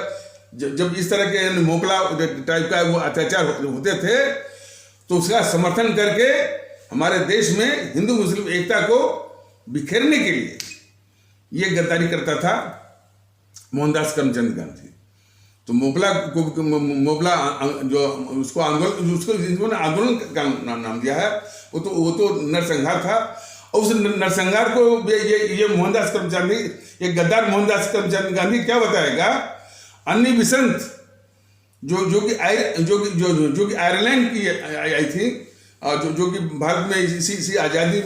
जब इस तरह के मोपला टाइप का वो अत्याचार होते थे तो उसका समर्थन करके हमारे देश में हिंदू मुस्लिम एकता को बिखेरने के लिए ये गद्दारी करता था मोहनदास करमचंद गांधी। तो मोपला जो उसको आंदोलन का नाम दिया है, वो तो नरसंहार था। और उस नरसंहार को ये मोहनदास करमचंद, ये गद्दार मोहनदास करमचंद गांधी क्या बताएगा, अन्नी बिसंत जो कि आयरलैंड की आई थी, जो कि भारत में इसी आज़ादी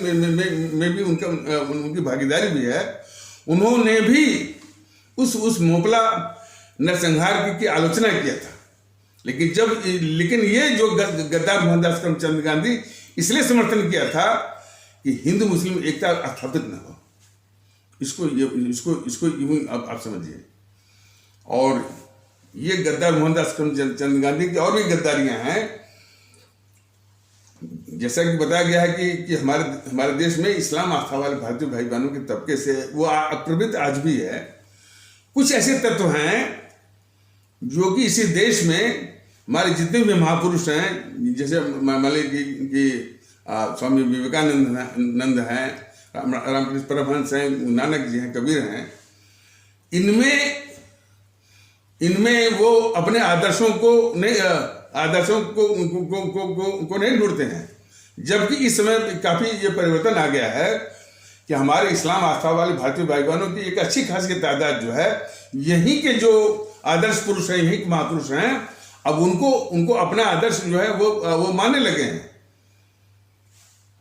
में भी उनकी भागीदारी भी है। उन्होंने भी उस मोपला नरसंहार की आलोचना किया था। लेकिन ये जो गद्दार मोहनदास करमचंद गांधी इसलिए समर्थन किया था कि हिंदू मुस्लिम एकता स्थापित न हो। इसको आप समझिए। और ये गद्दार मोहनदास करमचंद गांधी की और भी गद्दारियां हैं। जैसा कि बताया गया है कि हमारे देश में इस्लाम आस्था वाले भारतीय भाई बहनों के तबके से वो प्रवृत्त आज भी है। कुछ ऐसे तत्व हैं जो कि इसी देश में हमारे जितने भी महापुरुष हैं, जैसे मान लीजिए कि स्वामी विवेकानंद हैं, रामकृष्ण परमहंस हैं, नानक जी हैं, कबीर हैं, इनमें वो अपने आदर्शों को नहीं आदर्शों को नहीं ढूंढते हैं। जबकि इस समय काफी ये परिवर्तन आ गया है कि हमारे इस्लाम आस्था वाले भारतीय भाई बहनों की एक अच्छी खासी तादाद जो है यहीं के जो आदर्श पुरुष हैं, यहीं के महापुरुष हैं, अब उनको अपना आदर्श जो है वो मानने लगे हैं।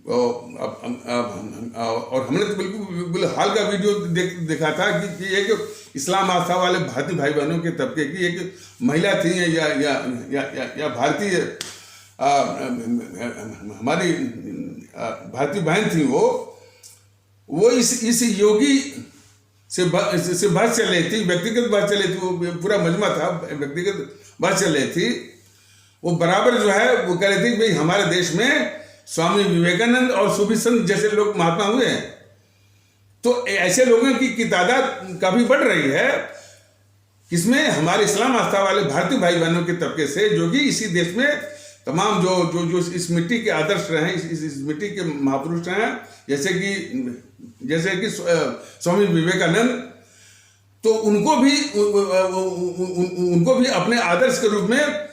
और हमने तो बिल्कुल हाल का वीडियो देखा था कि एक इस्लाम आस्था वाले भारतीय भाई बहनों के तबके की एक महिला थी या भारतीय हमारी भारतीय बहन थी, वो इस योगी से बहस चल रही थी, व्यक्तिगत बहस चल रही थी, वो पूरा मजमा था, व्यक्तिगत बहस चल रही थी। वो बराबर जो है वो कह रही थी कि भाई हमारे देश में स्वामी विवेकानंद और सूफी संत जैसे लोग महात्मा हुए हैं, तो ऐसे लोगों की तादाद काफी बढ़ रही है, किसमें हमारे इस्लाम आस्था वाले भारतीय भाई बहनों के तबके से, जो कि इसी देश में तमाम जो इस मिट्टी के आदर्श रहे, इस मिट्टी के महापुरुष हैं, जैसे कि स्वामी विवेकानंद, तो उनको भी अपने आदर्श के रूप में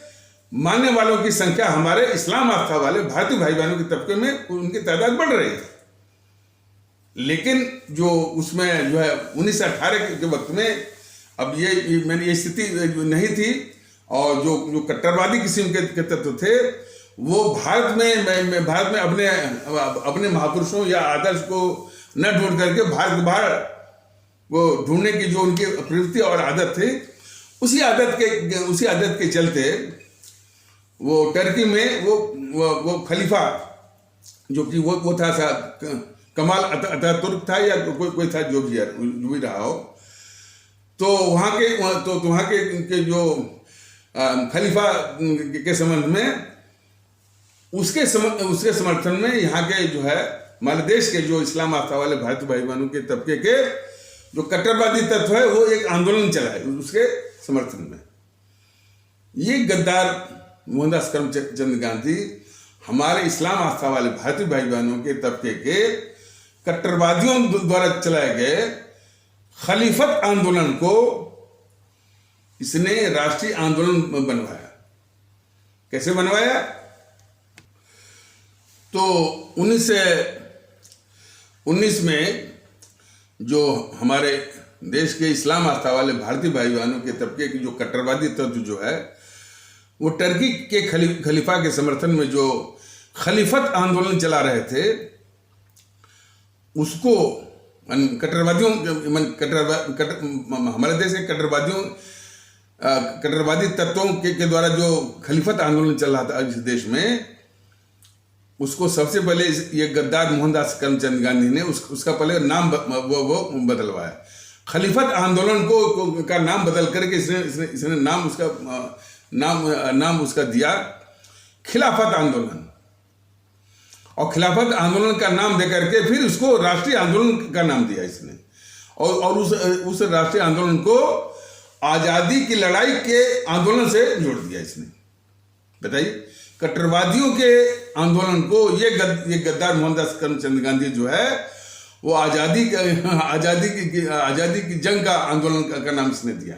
मानने वालों की संख्या हमारे इस्लाम आस्था वाले भारतीय भाई बहनों के तबके में उनकी तादाद बढ़ रही है। लेकिन जो उसमें जो है 1918 के वक्त में अब ये स्थिति नहीं थी, और जो कट्टरवादी किस्म के तत्व थे वो भारत में अपने महापुरुषों या आदर्श को न ढूंढ करके भारत के बाहर वो ढूंढने की जो उनकी प्रवृत्ति और आदत थी, उसी आदत के चलते वो टर्की में वो खलीफा जो कि वो था कमाल अतातुर्क था या कोई था, जो भी रहा हो, तो वहाँ के जो खलीफा के संबंध में उसके समर्थन में यहाँ के जो है हमारे देश के जो इस्लाम आस्था वाले भारतीय भाई बहनों के तबके के जो कट्टरवादी तत्व है वो एक आंदोलन चलाए उसके समर्थन में। ये गद्दार मोहनदास करमचंद गांधी हमारे इस्लाम आस्था वाले भारतीय भाई बहनों के तबके के कट्टरवादियों द्वारा चलाए गए खलीफत आंदोलन को इसने राष्ट्रीय आंदोलन बनवाया। कैसे बनवाया? तो 1919 में जो हमारे देश के इस्लाम आस्था वाले भारतीय भाई बहनों के तबके की जो कट्टरवादी तत्व जो है वो टर्की के खलीफा के समर्थन में जो खलीफत आंदोलन चला रहे थे, उसको हमारे देश के कट्टरवादी तत्वों के द्वारा जो खलीफत आंदोलन चल रहा था इस देश में, उसको सबसे पहले ये गद्दार मोहनदास करमचंद गांधी ने उसका पहले नाम वो बदलवाया। खलीफत आंदोलन का नाम बदल करके इसने नाम उसका दिया खिलाफत आंदोलन, और खिलाफत आंदोलन का नाम देकर के फिर उसको राष्ट्रीय आंदोलन का नाम दिया इसने, और उस राष्ट्रीय आंदोलन को आजादी की लड़ाई के आंदोलन से जोड़ दिया इसने। बताइए, कट्टरवादियों के आंदोलन को ये गद्दार मोहनदास करमचंद गांधी जो है वो आजादी की जंग का आंदोलन का नाम इसने दिया।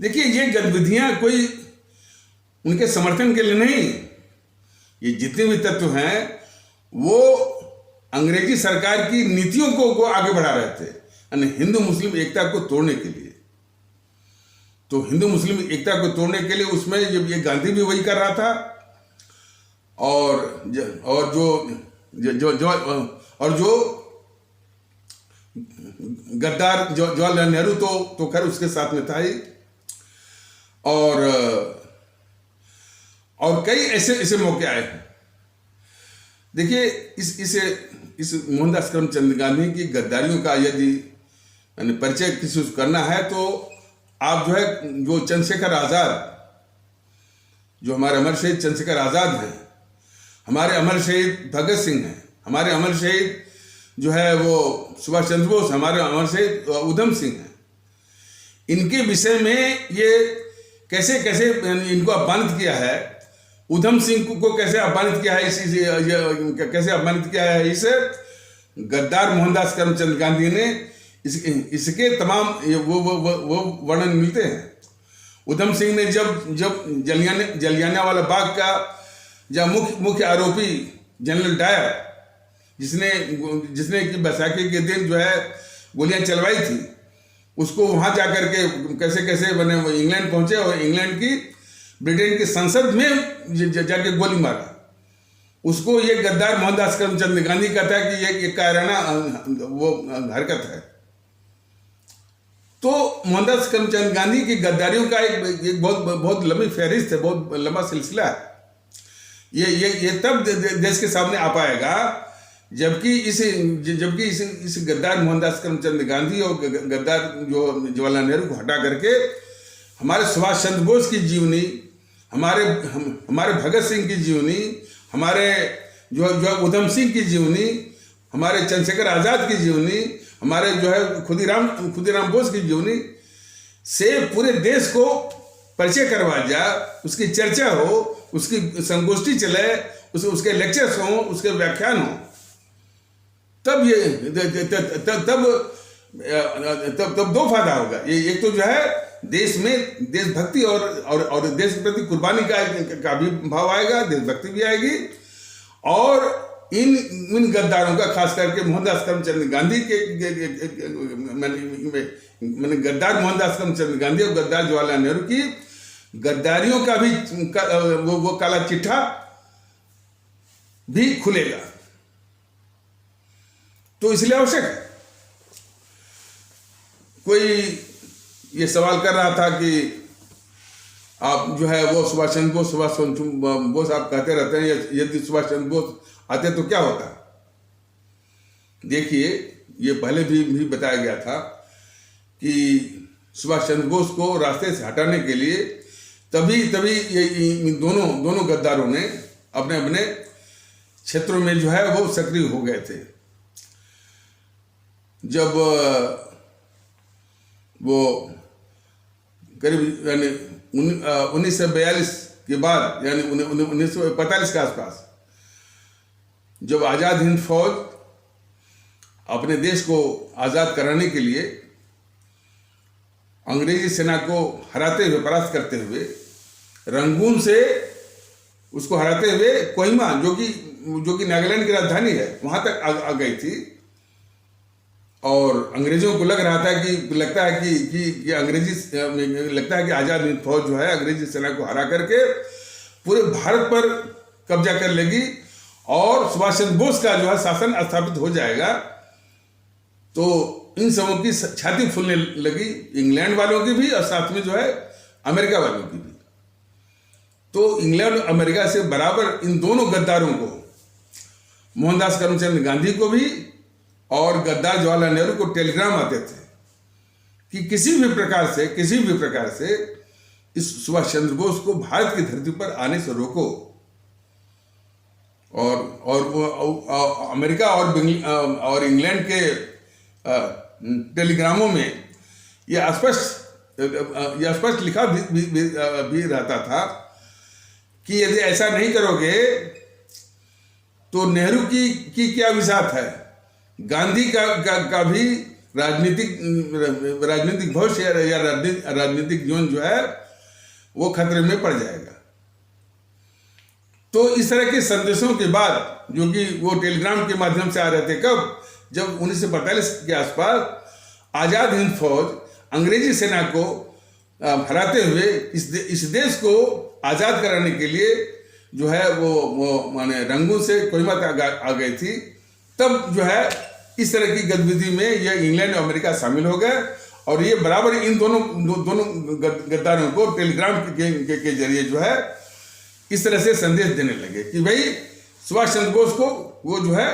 देखिए, ये गतिविधियां कोई उनके समर्थन के लिए नहीं, ये जितने भी तत्व हैं वो अंग्रेजी सरकार की नीतियों को आगे बढ़ा रहे थे, यानी हिंदू मुस्लिम एकता को तोड़ने के लिए। तो हिंदू मुस्लिम एकता को तोड़ने के लिए उसमें ये गांधी भी वही कर रहा था, और जो गद्दार जवाहरलाल नेहरू तो खैर उसके साथ में था ही, और कई ऐसे मौके आए हैं। देखिए, इस मोहनदास करमचंद गांधी की गद्दारियों का यदि परिचय किसी को करना है तो आप जो है जो चंद्रशेखर आजाद, जो हमारे अमर शहीद चंद्रशेखर आजाद हैं, हमारे अमर शहीद भगत सिंह हैं, हमारे अमर शहीद जो है वो सुभाष चंद्र बोस, हमारे अमर शहीद उधम सिंह हैं, इनके विषय में ये कैसे इनको अपमानित किया है, उधम सिंह को कैसे अपमानित किया है, कैसे अपमानित किया है, इस गद्दार मोहनदास करमचंद गांधी ने इसके तमाम वो वर्णन मिलते हैं। उधम सिंह ने जब जलियांवाला बाग का जब मुख्य आरोपी जनरल डायर जिसने कि बैसाखी के दिन जो है गोलियां चलवाई थी, उसको वहां जाकर के कैसे बने इंग्लैंड पहुंचे और इंग्लैंड की ब्रिटेन की संसद में जाके गोली मारा। उसको ये गद्दार मोहनदास करमचंद गांधी कहता है कि ये कायराना वो हरकत है। तो मोहनदास करमचंद गांधी की गद्दारियों का एक बहुत लंबी फहरिस्त है, बहुत लंबा सिलसिला है। ये तब देश के सामने आ पाएगा जबकि इस गद्दार मोहनदास करमचंद गांधी और गद्दार जो जवाहरलाल नेहरू को हटा करके हमारे सुभाष चंद्र बोस की जीवनी, हमारे भगत सिंह की जीवनी, हमारे जो उधम सिंह की जीवनी, हमारे चंद्रशेखर आजाद की जीवनी, हमारे जो है खुदीराम बोस की जीवनी से पूरे देश को परिचय करवा जाए, उसकी चर्चा हो, उसकी संगोष्ठी चले, उसके लेक्चर्स हो, उसके व्याख्यान हो, तब दो फायदा होगा। ये एक तो जो है देश में देशभक्ति और देश के प्रति कुर्बानी का भी भाव आएगा, देशभक्ति भी आएगी, और इन गद्दारों का खास करके मोहनदास करमचंद गांधी के मैंने गद्दार मोहनदास करमचंद गांधी और गद्दार जवाहरलाल नेहरू की गद्दारियों का भी वो काला चिट्ठा भी खुलेगा। तो इसलिए आवश्यक है। कोई ये सवाल कर रहा था कि आप जो है वो सुभाष चंद्र बोस आप कहते रहते हैं, यदि सुभाष चंद्र बोस आते तो क्या होता। देखिए, ये पहले भी बताया गया था कि सुभाष चंद्र बोस को रास्ते से हटाने के लिए तभी ये दोनों गद्दारों ने अपने अपने क्षेत्रों में जो है वो सक्रिय हो गए थे। जब वो करीब यानी 1942 के बाद यानी 1945 के आसपास जब आज़ाद हिंद फौज अपने देश को आज़ाद कराने के लिए अंग्रेजी सेना को हराते हुए, परास्त करते हुए, रंगून से उसको हराते हुए कोहिमा जो कि नागालैंड की राजधानी है, वहां तक आ गई थी। और अंग्रेजों को लगता है कि आज़ाद हिंद फौज जो है अंग्रेजी सेना को हरा करके पूरे भारत पर कब्जा कर लेगी और सुभाष चंद्र बोस का जो है शासन स्थापित हो जाएगा। तो इन सबों की छाती फूलने लगी, इंग्लैंड वालों की भी और साथ में जो है अमेरिका वालों की भी। तो इंग्लैंड और अमेरिका से बराबर इन दोनों गद्दारों को, मोहनदास करमचंद गांधी को भी और गद्दार जवाहरलाल नेहरू को टेलीग्राम आते थे कि किसी भी प्रकार से इस सुभाष चंद्र बोस को भारत की धरती पर आने से रोको। और अमेरिका और इंग्लैंड के टेलीग्रामों में यह स्पष्ट लिखा भी रहता था कि यदि ऐसा नहीं करोगे तो नेहरू की क्या विसात है, गांधी का भी राजनीतिक भविष्य या राजनीतिक जीवन जो है वो खतरे में पड़ जाएगा। तो इस तरह के संदेशों के बाद जो कि वो टेलीग्राम के माध्यम से आ रहे थे, कब जब 1945 के आसपास आज़ाद हिंद फौज अंग्रेजी सेना को हराते हुए इस देश को आज़ाद कराने के लिए जो है वो माने रंगून से कोहिमा तक आ गई थी, तब जो है इस तरह की गतिविधि में ये इंग्लैंड और अमेरिका शामिल हो गए और ये बराबर इन दोनों गद्दारों को टेलीग्राम के जरिए जो है इस तरह से संदेश देने लगे कि भाई सुभाष चंद्र बोस को वो जो है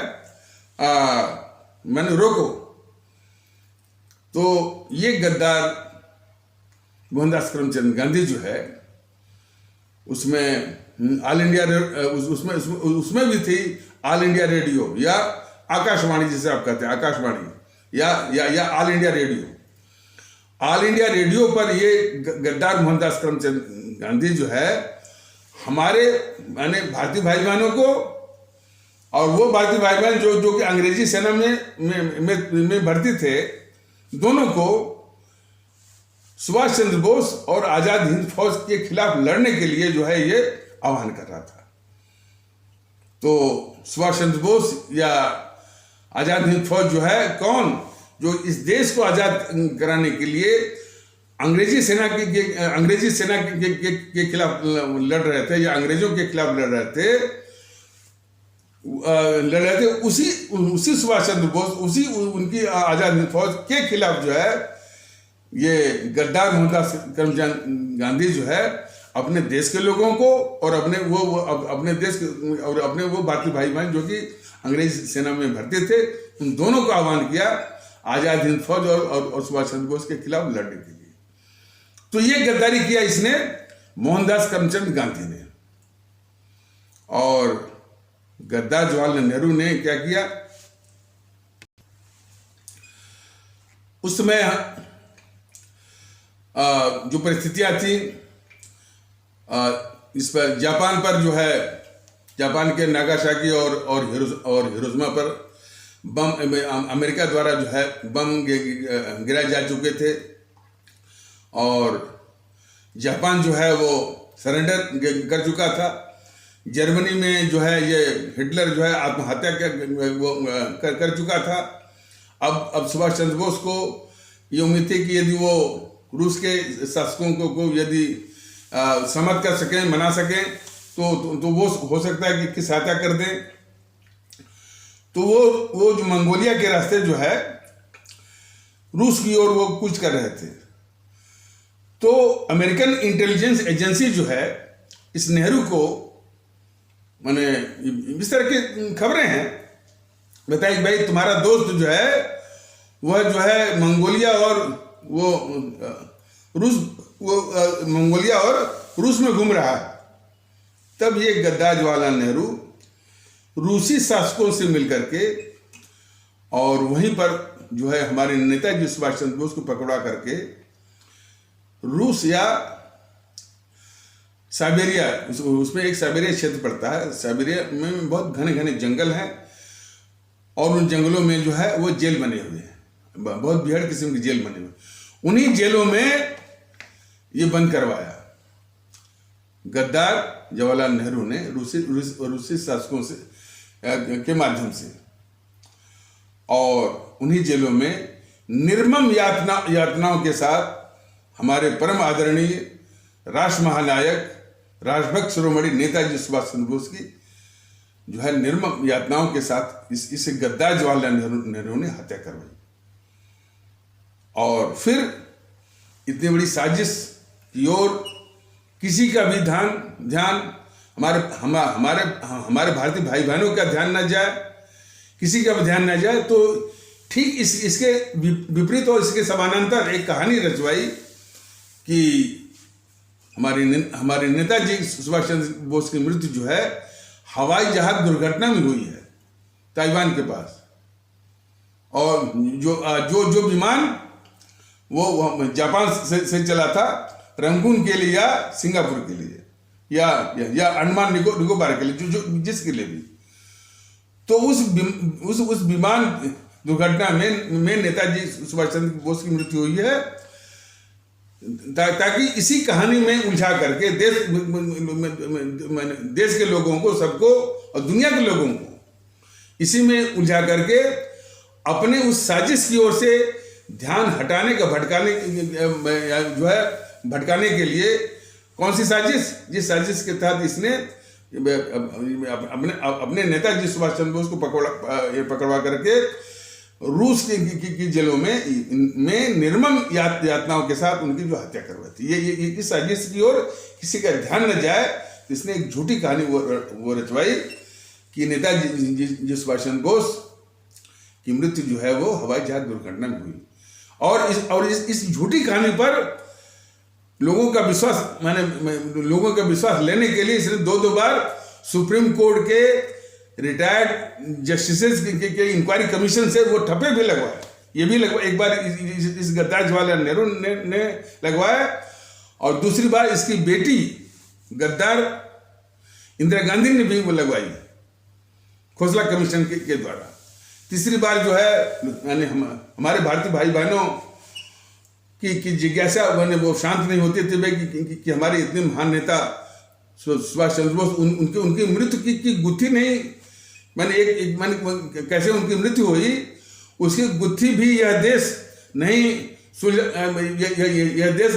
मैंने रोको। तो ये गद्दार मोहनदास करमचंद गांधी जो है उसमें ऑल इंडिया उसमें भी थी ऑल इंडिया रेडियो या आकाशवाणी, जिसे आप कहते हैं आकाशवाणी या all India radio. All India radio पर ये गद्दार मोहनदास करमचंद गांधी जो है हमारे माने भारतीय भाई बहनों को और वो भारतीय भाई बहन जो कि अंग्रेजी सेना में भर्ती थे, दोनों को सुभाष चंद्र बोस और आजाद हिंद फौज के खिलाफ लड़ने के लिए जो है ये आह्वान कर रहा था। तो सुभाष चंद्र बोस या आजाद हिंद फौज जो है कौन, जो इस देश को आजाद कराने के लिए अंग्रेजी सेना के खिलाफ लड़ रहे थे या अंग्रेजों के खिलाफ लड़ रहे थे, उसी सुभाष चंद्र बोस, उसी उनकी आजाद हिंद फौज के खिलाफ जो है ये गद्दार मोहनदास करमचंद गांधी जो है अपने देश के लोगों को और अपने देश के और अपने वो बाकी भाई बहन जो कि अंग्रेज सेना में भर्ती थे, उन दोनों को आह्वान किया आजाद हिंद फौज और सुभाष चंद्र बोस के खिलाफ लड़ने के लिए। तो ये गद्दारी किया इसने मोहनदास करमचंद गांधी ने। और गद्दार जवाहरलाल नेहरू ने क्या किया, उस समय जो परिस्थितियां थी, इस पर जापान पर जो है, जापान के नागासाकी और हिरोशिमा पर बम अमेरिका द्वारा जो है बम गिराए जा चुके थे और जापान जो है वो सरेंडर कर चुका था। जर्मनी में जो है ये हिटलर जो है आत्महत्या कर चुका था। अब सुभाष चंद्र बोस को ये उम्मीद थी कि यदि वो रूस के शासकों को यदि समझ कर सकें, मना सकें, तो वो हो सकता है कि सहायता कर दें। तो वो जो मंगोलिया के रास्ते जो है रूस की ओर वो कूच कर रहे थे। तो अमेरिकन इंटेलिजेंस एजेंसी जो है इस नेहरू को, माने इस तरह की खबरें हैं, बताइए कि भाई तुम्हारा दोस्त जो है वह जो है मंगोलिया और मंगोलिया और रूस में घूम रहा है। तब ये गद्दार जवाहरलाल नेहरू रूसी शासकों से मिलकर के और वहीं पर जो है हमारे नेताजी सुभाष चंद्र बोस को पकड़ा करके रूस या साइबेरिया, उसमें एक साइबेरिया क्षेत्र पड़ता है, साइबेरिया में बहुत घने घने जंगल हैं और उन जंगलों में जो है वो जेल बने हुए हैं, बहुत बिहड़ किस्म की जेल बने हुए। उन्हीं जेलों में ये बंद करवाया गद्दार जवाहरलाल नेहरू ने रूसी शासकों से के माध्यम से। और उन्हीं जेलों में निर्मम यातनाओं के साथ हमारे परम आदरणीय राष्ट्र महानायक राष्ट्रभक्त शिरोमणि नेताजी सुभाष चंद्र बोस की जो है निर्मम यातनाओं के साथ इस गद्दार जवाहरलाल नेहरू ने हत्या करवाई। और फिर इतनी बड़ी साजिश की ओर किसी का भी ध्यान हमारे भारतीय भाई बहनों का ध्यान न जाए, किसी का भी ध्यान न जाए। तो ठीक इसके विपरीत और इसके समानांतर एक कहानी रचवाई कि हमारे नेताजी सुभाष चंद्र बोस की मृत्यु जो है हवाई जहाज दुर्घटना में हुई है ताइवान के पास। और जो विमान वो जापान से चला था रंगून के लिए या सिंगापुर के लिए या अंडमान निकोबार के लिए, जो जिसके लिए भी। तो उस विमान दुर्घटना में नेताजी सुभाष चंद्र बोस की मृत्यु हुई है, ताकि इसी कहानी में उलझा करके देश के लोगों को, सबको और दुनिया के लोगों को इसी में उलझा करके अपने उस साजिश की ओर से ध्यान हटाने का भटकाने के लिए कौन सी साजिश, जिस साजिश के तहत इसने अपने नेताजी सुभाष चंद्र बोस को पकड़वा करके रूस की जेलों में निर्मम यातनाओं के साथ उनकी जो हत्या करवाई थी। ये इस साजिश की ओर किसी का ध्यान न जाए, इसने एक झूठी कहानी वो रचवाई कि नेताजी सुभाष चंद्र बोस की मृत्यु जो है वो हवाई जहाज दुर्घटना में हुई। और इस झूठी कहानी पर लोगों का विश्वास लेने के लिए इसने दो बार सुप्रीम कोर्ट के रिटायर्ड जस्टिसेस के इंक्वायरी कमीशन से वो ठप्पे भी लगवाए। ये भी एक बार इस गद्दार जवाहरलाल नेहरू ने लगवाया और दूसरी बार इसकी बेटी गद्दार इंदिरा गांधी ने भी वो लगवाई खोसला कमीशन के द्वारा। तीसरी बार जो है यानी हमारे भारतीय भाई बहनों की जिज्ञासा मैंने वो शांत नहीं होती थी भाई कि हमारे इतने महान नेता सुभाष चंद्र बोस उनकी मृत्यु की गुत्थी नहीं, मैंने कैसे उनकी मृत्यु हुई उसकी गुत्थी भी यह देश नहीं यह देश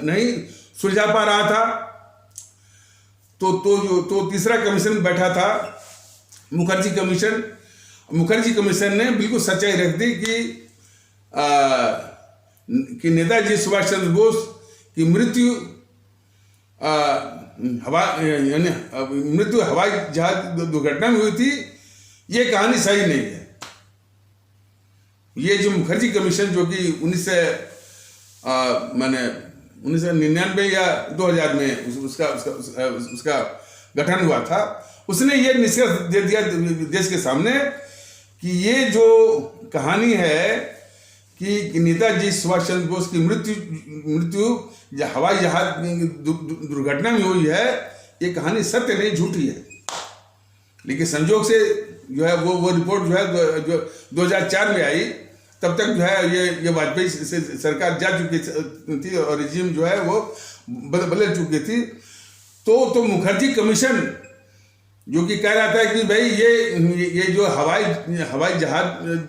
नहीं सुलझा पा रहा था। तो तीसरा कमीशन बैठा था मुखर्जी कमीशन। मुखर्जी कमीशन ने बिल्कुल सच्चाई रख दी कि नेताजी सुभाष चंद्र बोस की मृत्यु हवाई जहाज दुर्घटना में हुई थी। ये कहानी सही नहीं है। ये जो मुखर्जी कमीशन जो कि 1999 या 2000 में उसका गठन हुआ था, उसने ये निष्कर्ष दे दिया देश के सामने कि ये जो कहानी है कि नेताजी सुभाष चंद्र बोस की मृत्यु हवाई जहाज दुर्घटना में हुई है, ये कहानी सत्य नहीं, झूठी है। लेकिन संजोग से जो है वो रिपोर्ट जो है जो 2004 में आई, तब तक जो है ये वाजपेयी सरकार जा चुकी थी और रिजीम जो है वो बदल चुकी थी। तो मुखर्जी कमीशन जो कि कह रहा था कि भाई ये जो हवाई जहाज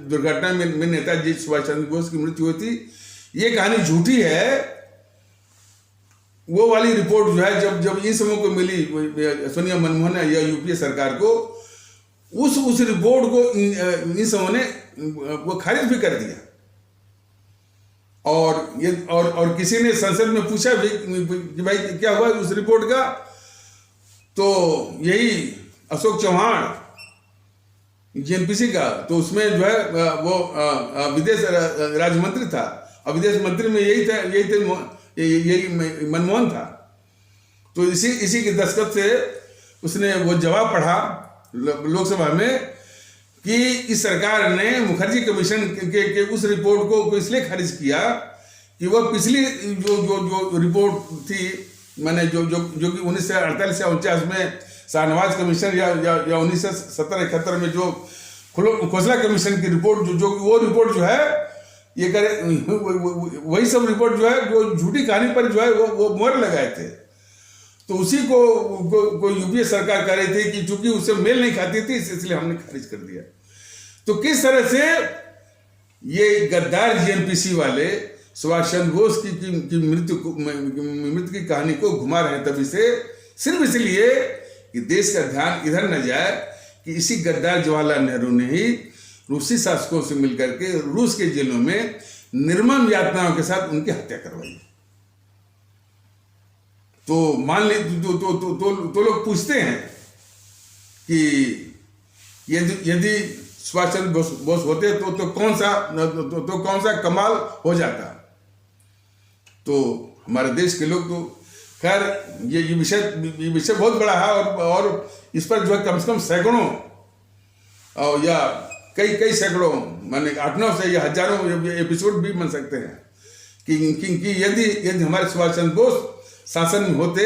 दुर्घटना में नेताजी सुभाष चंद्र बोस की मृत्यु हुई थी, ये कहानी झूठी है। वो वाली रिपोर्ट जो है जब इन समूह को मिली सोनिया मनमोहन या यूपीए सरकार को, उस रिपोर्ट को इन समूह ने वो खारिज भी कर दिया। और किसी ने संसद में पूछा भी कि भाई क्या हुआ उस रिपोर्ट का, तो यही अशोक चौहान जेएनपीसी का, तो उसमें जो है वो विदेश राज्य मंत्री था और विदेश मंत्री में यही मनमोहन था। तो इसी के दस्तखत से उसने वो जवाब पढ़ा लोकसभा में कि इस सरकार ने मुखर्जी कमीशन के उस रिपोर्ट को इसलिए खारिज किया कि वह पिछली जो रिपोर्ट थी, मैंने जो कि 1948 या 49 में शाहनवाज कमीशन या 1970-71 में जो खोसला कमीशन की रिपोर्ट जो वो रिपोर्ट जो है ये करे, वही सब रिपोर्ट जो है जो झूठी कहानी पर जो है वो मोहर लगाए थे। तो उसी को यूपीए सरकार कह रही थी कि चूंकि उससे मेल नहीं खाती थी इसलिए हमने खारिज कर दिया। तो किस तरह से ये गद्दार जेएनपीसी वाले सुभाष चंद्र बोस की मृत्यु की कहानी को घुमा रहे हैं, तभी से सिर्फ इसलिए कि देश का ध्यान इधर न जाए कि इसी गद्दार जवाहरलाल नेहरू ने ही रूसी शासकों से मिलकर के रूस के जेलों में निर्मम यातनाओं के साथ उनकी हत्या करवाई। तो मान ली तो लोग पूछते हैं कि यदि सुभाष चंद्र बोस होते तो कौन सा कमाल हो जाता। तो हमारे देश के लोग तो खैर ये विषय बहुत बड़ा है और इस पर जो है कम से कम सैकड़ों या कई सैकड़ों माने 800 से या हजारों एपिसोड भी बन सकते हैं कि यदि हमारे सुभाष चंद्र बोस शासन में होते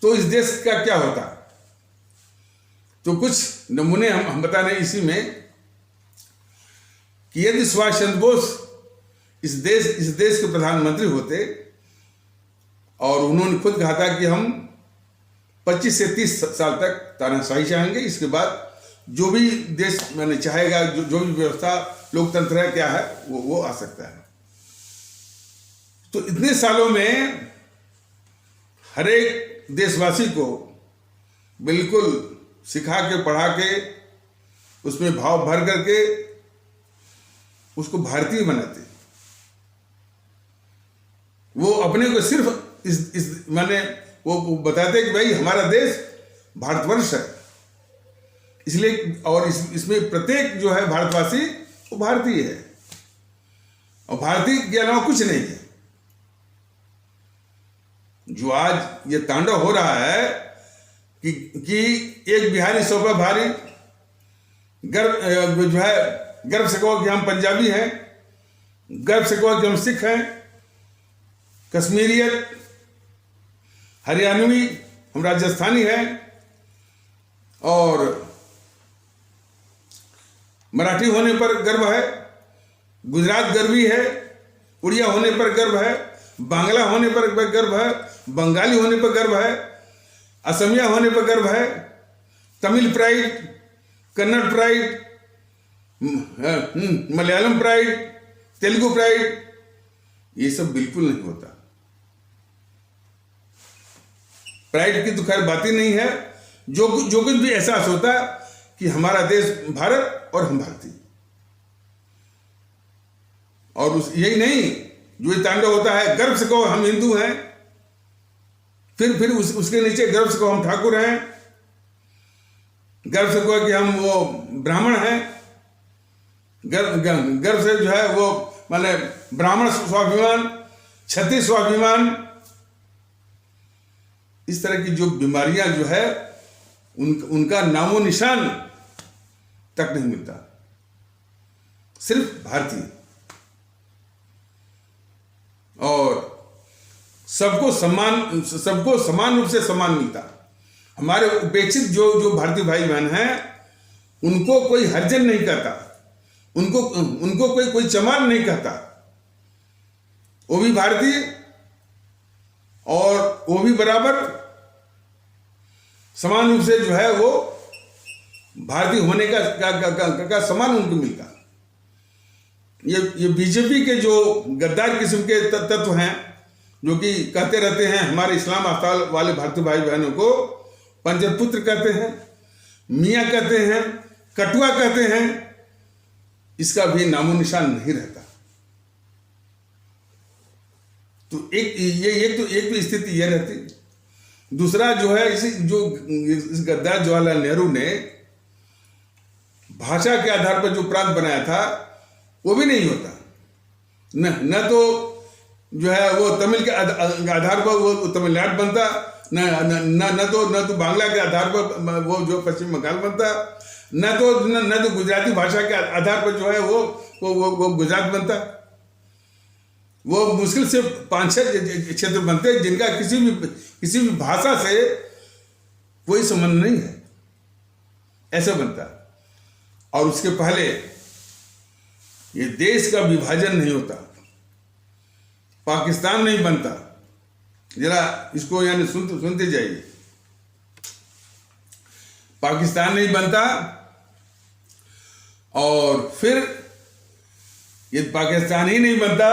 तो इस देश का क्या होता। तो कुछ नमूने हम बता रहे हैं इसी में कि यदि सुभाष चंद्र बोस इस देश के प्रधानमंत्री होते और उन्होंने खुद कहा था कि हम 25 से 30 साल तक तानाशाही चाहेंगे, इसके बाद जो भी देश मैंने चाहेगा जो भी व्यवस्था लोकतंत्र है क्या है वो आ सकता है। तो इतने सालों में हर एक देशवासी को बिल्कुल सिखा के पढ़ा के उसमें भाव भर करके उसको भारतीय बनाते। वो अपने को सिर्फ इस माने वो बताते कि भाई हमारा देश भारतवर्ष है, इसलिए और इसमें प्रत्येक जो है भारतवासी वो भारतीय है और भारतीय के अलावा कुछ नहीं है। जो आज ये तांडव हो रहा है कि एक बिहारी 100 पर भारी, गर्व जो है गर्व से कहो कि हम पंजाबी हैं, गर्व से कहो कि हम सिख हैं, कश्मीरियत हरियाणवी हम राजस्थानी हैं और मराठी होने पर गर्व है, गुजरात गर्वी है, उड़िया होने पर गर्व है, बांग्ला होने पर गर्व है, बंगाली होने पर गर्व है, असमिया होने पर गर्व है, Tamil pride, Kannada pride, Malayalam pride, Telugu pride, ये सब बिल्कुल नहीं होता। प्राइड की तो खैर बात ही नहीं है। जो कुछ भी एहसास होता कि हमारा देश भारत और हम भारतीय, और यही नहीं, जो ये तांडव होता है, गर्व से कहो हम हिंदू हैं, फिर उसके नीचे गर्व से कहो हम ठाकुर हैं, गर्व से कहो कि हम वो ब्राह्मण हैं, गर्व से जो है वो माने ब्राह्मण स्वाभिमान, क्षत्रिय स्वाभिमान, इस तरह की जो बीमारियां जो है उनका नामो निशान तक नहीं मिलता। सिर्फ भारतीय, और सबको समान रूप से सम्मान मिलता। हमारे उपेक्षित जो भारतीय भाई बहन हैं, उनको कोई हर्जन नहीं कहता, उनको कोई चमार नहीं कहता। वो भी भारतीय और वो भी बराबर समान रूप से जो है वो भारतीय होने का सम्मान उनको मिलता। ये बीजेपी के जो गद्दार किस्म के तत्व हैं, जो कि कहते रहते हैं हमारे इस्लाम अस्ताल वाले भारतीय भाई बहनों को पंजर पुत्र कहते हैं, मियाँ कहते हैं, कटुआ कहते हैं, इसका भी नामो निशान नहीं रहता। तो एक तो स्थिति यह रहती। दूसरा जो है, इस गद्दार जवाहरलाल नेहरू ने भाषा के आधार पर जो प्रांत बनाया था वो भी नहीं होता। न तो जो है वो तमिल के आधार पर वो तमिलनाडु बनता, न तो बांग्ला के आधार पर वो जो पश्चिम बंगाल बनता, न तो गुजराती भाषा के आधार पर जो है वो गुजरात बनता। वो मुश्किल से 5-6 क्षेत्र बनते हैं जिनका किसी भी भाषा से कोई संबंध नहीं है, ऐसा बनता। और उसके पहले ये देश का विभाजन नहीं होता, पाकिस्तान नहीं बनता। जरा इसको यानी सुनते जाइए। पाकिस्तान नहीं बनता, और फिर ये पाकिस्तान ही नहीं बनता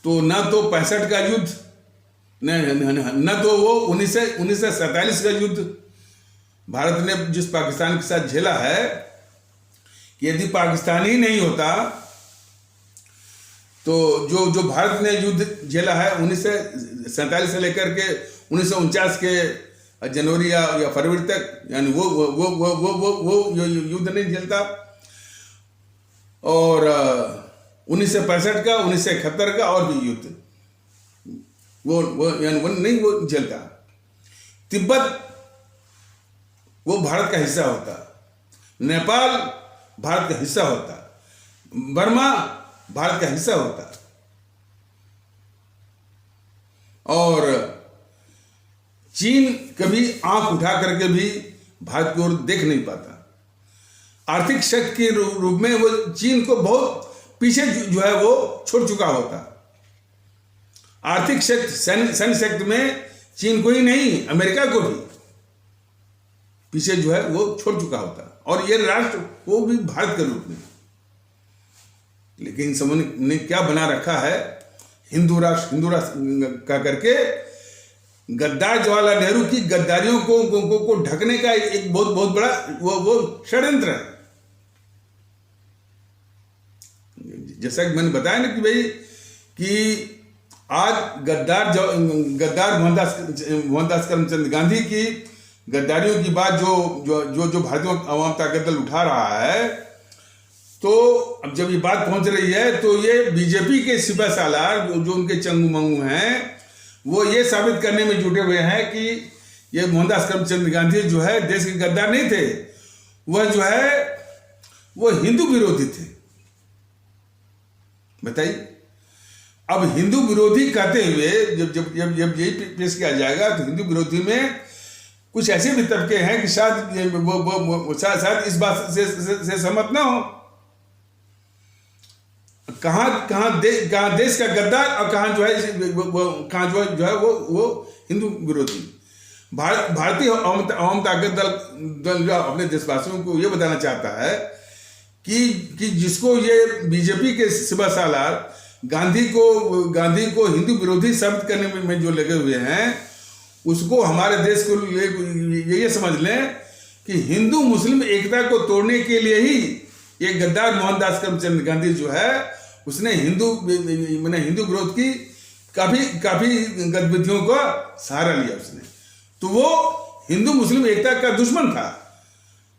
तो ना तो 65 का युद्ध, न तो वो 1947 का युद्ध भारत ने जिस पाकिस्तान के साथ झेला है, यदि पाकिस्तान ही नहीं होता तो जो भारत ने युद्ध झेला है 1947 से लेकर के 1949 के जनवरी या फरवरी तक, यानी वो युद्ध नहीं झेलता। और 1965 का, 1971 का और भी युद्ध वो नहीं वो झेलता। तिब्बत वो भारत का हिस्सा होता, नेपाल भारत का हिस्सा होता, बर्मा भारत का हिस्सा होता, और चीन कभी आंख उठा करके भी भारत की ओर देख नहीं पाता। आर्थिक शक्ति के रूप में वो चीन को बहुत पीछे जो है वो छोड़ चुका होता। आर्थिक शक्ति, सैन्य शक्ति में चीन को ही नहीं, अमेरिका को भी पीछे जो है वो छोड़ चुका होता, और ये राष्ट्र वो भी भारत के रूप में। लेकिन समझ ने क्या बना रखा है, हिंदू राष्ट्र का करके गद्दार जवाहरलाल नेहरू की गद्दारियों को ढकने का एक बहुत बड़ा वो षड्यंत्र है। जैसा कि मैंने बताया ना कि भाई कि आज गद्दार मोहनदास करमचंद गांधी की गद्दारियों की बात जो भारतीय आवाम ताकत दल उठा रहा है, तो अब जब ये बात पहुंच रही है तो ये बीजेपी के सिपह सालार जो उनके चंगू मंगू हैं, वो ये साबित करने में जुटे हुए हैं कि ये मोहनदास करमचंद गांधी जो है देश के गद्दार नहीं थे, वह जो है वो हिंदू विरोधी थे। बताइए, अब हिंदू विरोधी कहते हुए जब यही पेश किया जाएगा तो हिंदू विरोधी में कुछ ऐसे भी तबके हैं कि शायद वो शायद इस बात से सहमत ना हो। कहाँ देश का गद्दार और कहाँ जो है कहाँ जो है वो हिंदू विरोधी। भारतीय अवाम ताकत दल जो अपने देशवासियों को ये बताना चाहता है कि जिसको ये बीजेपी के सिवा सालार गांधी को हिंदू विरोधी साबित करने में जो लगे हुए हैं, उसको हमारे देश को ये समझ लें कि हिंदू मुस्लिम एकता को तोड़ने के लिए ही ये गद्दार मोहनदास करमचंद गांधी जो है उसने हिंदू विरोध की काफी गतिविधियों का सहारा लिया उसने। तो वो हिंदू मुस्लिम एकता का दुश्मन था,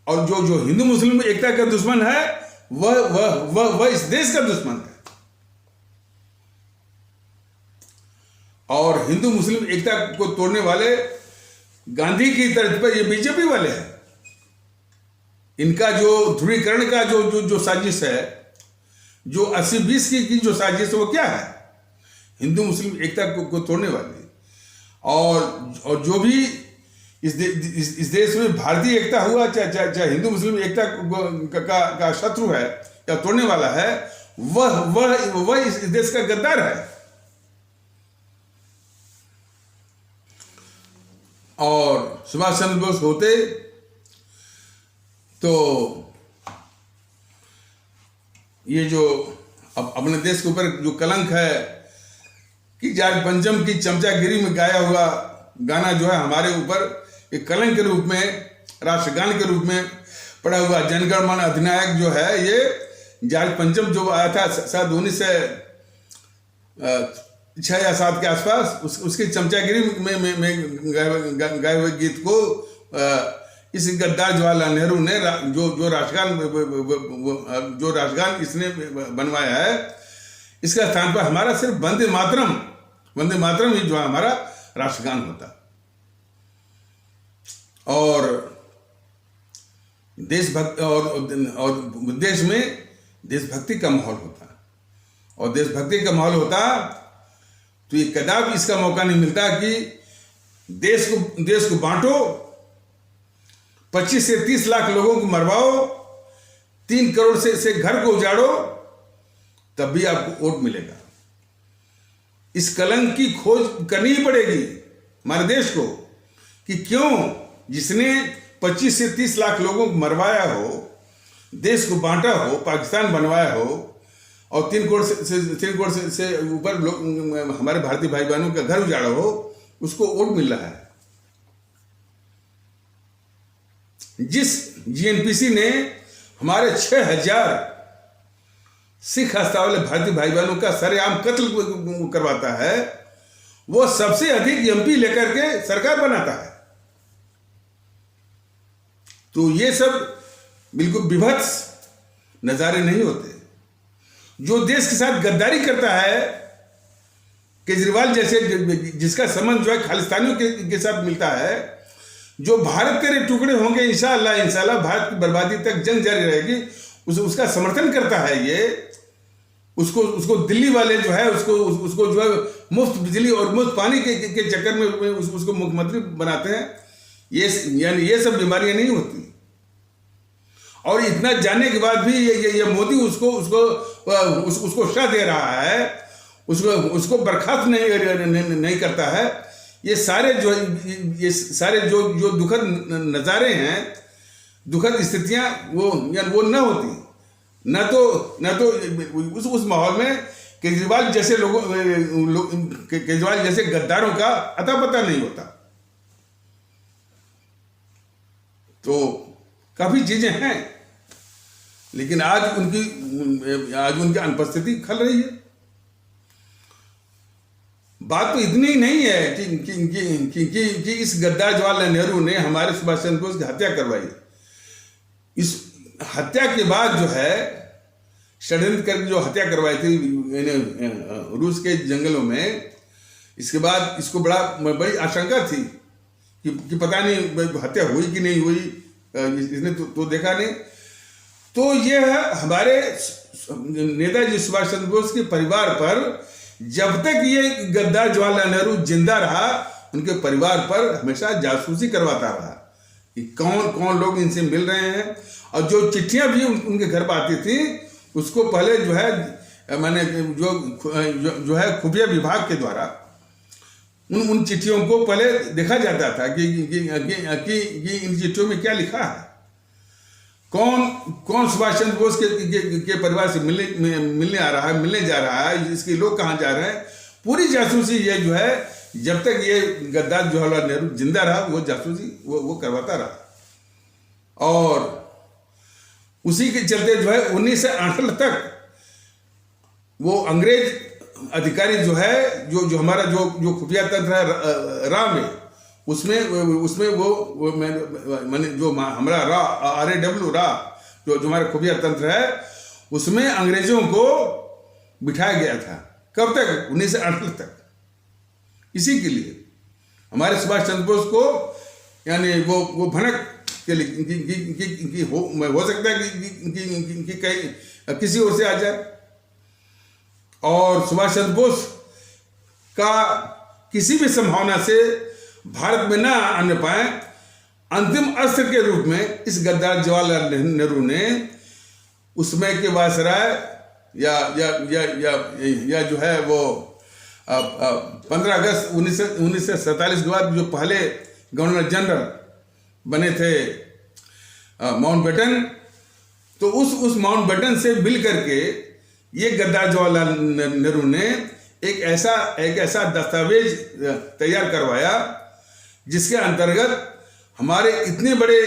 और जो हिंदू मुस्लिम एकता का दुश्मन है वह इस देश का दुश्मन है। और हिंदू मुस्लिम एकता को तोड़ने वाले गांधी की तरफ पर ये बीजेपी वाले हैं। इनका जो ध्रुवीकरण का जो साजिश है, जो 80-20 की जो साजिश है, वो क्या है? हिंदू मुस्लिम एकता को तोड़ने वाली। और जो भी इस देश में भारतीय एकता हुआ, चाहे हिंदू मुस्लिम एकता का शत्रु है या तोड़ने वाला है, वह इस देश का गद्दार है। और सुभाष चंद्र बोस होते तो ये जो अपने देश के ऊपर जो कलंक है कि जाट पंचम की चमचागिरी में गाया हुआ गाना जो है हमारे ऊपर एक कलंक के रूप में, राष्ट्रगान के रूप में पड़ा हुआ जनगण मन अधिनायक जो है, ये जाट पंचम जो आया था शायद 1906 या 7 के आसपास, उसकी चमचागिरी में गाए हुए गीत को इस गद्दार जवाहरलाल नेहरू ने जो राष्ट्रगान इसने बनवाया है, इसका स्थान पर हमारा सिर्फ वंदे मातरम ही जो है हमारा राष्ट्रगान होता। और देशभक्त और देश में देशभक्ति का माहौल होता, और देशभक्ति का माहौल होता तो ये कदापि इसका मौका नहीं मिलता कि देश को बांटो, 25 से 30 लाख लोगों को मरवाओ, 3 करोड़ से घर को उजाड़ो, तब भी आपको वोट मिलेगा। इस कलंक की खोज करनी ही पड़ेगी हमारे देश को कि क्यों जिसने 25 से 30 लाख लोगों को मरवाया हो, देश को बांटा हो, पाकिस्तान बनवाया हो, और 3 करोड़ से ऊपर लोग हमारे भारतीय भाई बहनों का घर उजाड़ा हो, उसको वोट मिल रहा है। जिस जीएनपीसी ने हमारे 6000 सिख आस्था वाले भारतीय भाई बहनों का सरेआम कत्ल करवाता है, वो सबसे अधिक एमपी लेकर के सरकार बनाता है। तो ये सब बिल्कुल विभत्स नजारे नहीं होते। जो देश के साथ गद्दारी करता है, केजरीवाल जैसे, जिसका संबंध जो है खालिस्तानियों के साथ मिलता है, जो भारत तेरे टुकड़े होंगे इंशाल्लाह भारत की बर्बादी तक जंग जारी रहेगी, उसका समर्थन करता है। ये उसको दिल्ली वाले जो है उसको जो है मुफ्त बिजली और मुफ्त पानी के चक्कर में उसको मुख्यमंत्री बनाते हैं। ये सब बीमारियां नहीं होती। और इतना जानने के बाद भी ये मोदी उसको शह दे रहा है, उसको बर्खास्त नहीं करता है। ये सारे जो दुखद नज़ारे हैं, दुखद स्थितियां वो न होती, न तो उस माहौल में केजरीवाल जैसे गद्दारों का अता पता नहीं होता। तो काफी चीजें हैं, लेकिन आज उनकी अनुपस्थिति खल रही है। बात तो इतनी ही नहीं है कि इस गद्दार जवाहरलाल नेहरू ने हमारे सुभाष चंद्र बोस की हत्या करवाई। इस हत्या के बाद जो है षड्यंत्र करके जो हत्या करवाई थी रूस के जंगलों में, इसके बाद इसको बड़ी आशंका थी कि पता नहीं हत्या हुई कि नहीं हुई, इसने तो देखा नहीं। तो यह हमारे नेताजी सुभाष चंद्र बोस के परिवार पर, जब तक ये गद्दार जवाहरलाल नेहरू जिंदा रहा, उनके परिवार पर हमेशा जासूसी करवाता रहा कि कौन लोग इनसे मिल रहे हैं। और जो चिट्ठियां भी उनके घर पर आती थी, उसको पहले जो है मैंने जो है खुफिया विभाग के द्वारा उन चिट्ठियों को पहले देखा जाता था कि इन चिट्ठियों में क्या लिखा है, कौन सुभाष चंद्र बोस के परिवार से मिलने आ रहा है, मिलने जा रहा है, इसके लोग कहाँ जा रहे हैं। पूरी जासूसी ये जो है, जब तक ये गद्दार जवाहरलाल नेहरू जिंदा रहा, वो जासूसी वो करवाता रहा। और उसी के चलते जो है 1968 तक वो अंग्रेज अधिकारी जो है, जो हमारा जो खुफिया तंत्र है रा में, उसमें वो मैंने जो हमारा RAW जो हमारा खुफिया तंत्र है, उसमें अंग्रेजों को बिठाया गया था। कब तक? 1968 तक। इसी के लिए हमारे सुभाष चंद्र बोस को, यानी वो भनक के लिए हो सकता है कि कहीं किसी ओर से आ जाए, और सुभाष चंद्र बोस का किसी भी संभावना से भारत में ना आने पाए, अंतिम अस्त्र के रूप में इस गद्दार जवाहरलाल नेहरू ने उसमें के वायसराय या जो है वो 15 अगस्त 1947 के बाद जो पहले गवर्नर जनरल बने थे माउंटबेटन, तो उस माउंटबेटन से मिल करके ये गद्दार जवाहरलाल नेहरू ने एक ऐसा दस्तावेज तैयार करवाया जिसके अंतर्गत हमारे इतने बड़े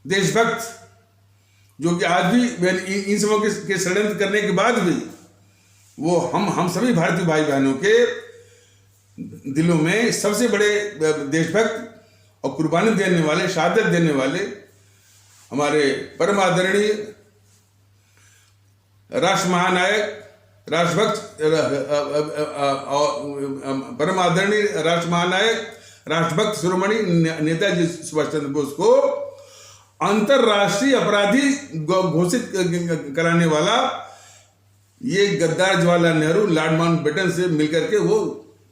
देशभक्त, जो कि आज भी इन सबों के षड्यंत्र करने के बाद भी वो हम सभी भारतीय भाई बहनों के दिलों में सबसे बड़े देशभक्त और कुर्बानी देने वाले, शहादत देने वाले हमारे परम आदरणीय राष्ट्र महानायक, राष्ट्रभक्त, परम आदरणीय राष्ट्र महानायक, राष्ट्रभक्त शिरोमणि नेताजी सुभाष चंद्र बोस को अंतरराष्ट्रीय अपराधी घोषित कराने वाला ये गद्दार जवाहरलाल नेहरू लॉर्ड माउंटबेटन से मिलकर के वो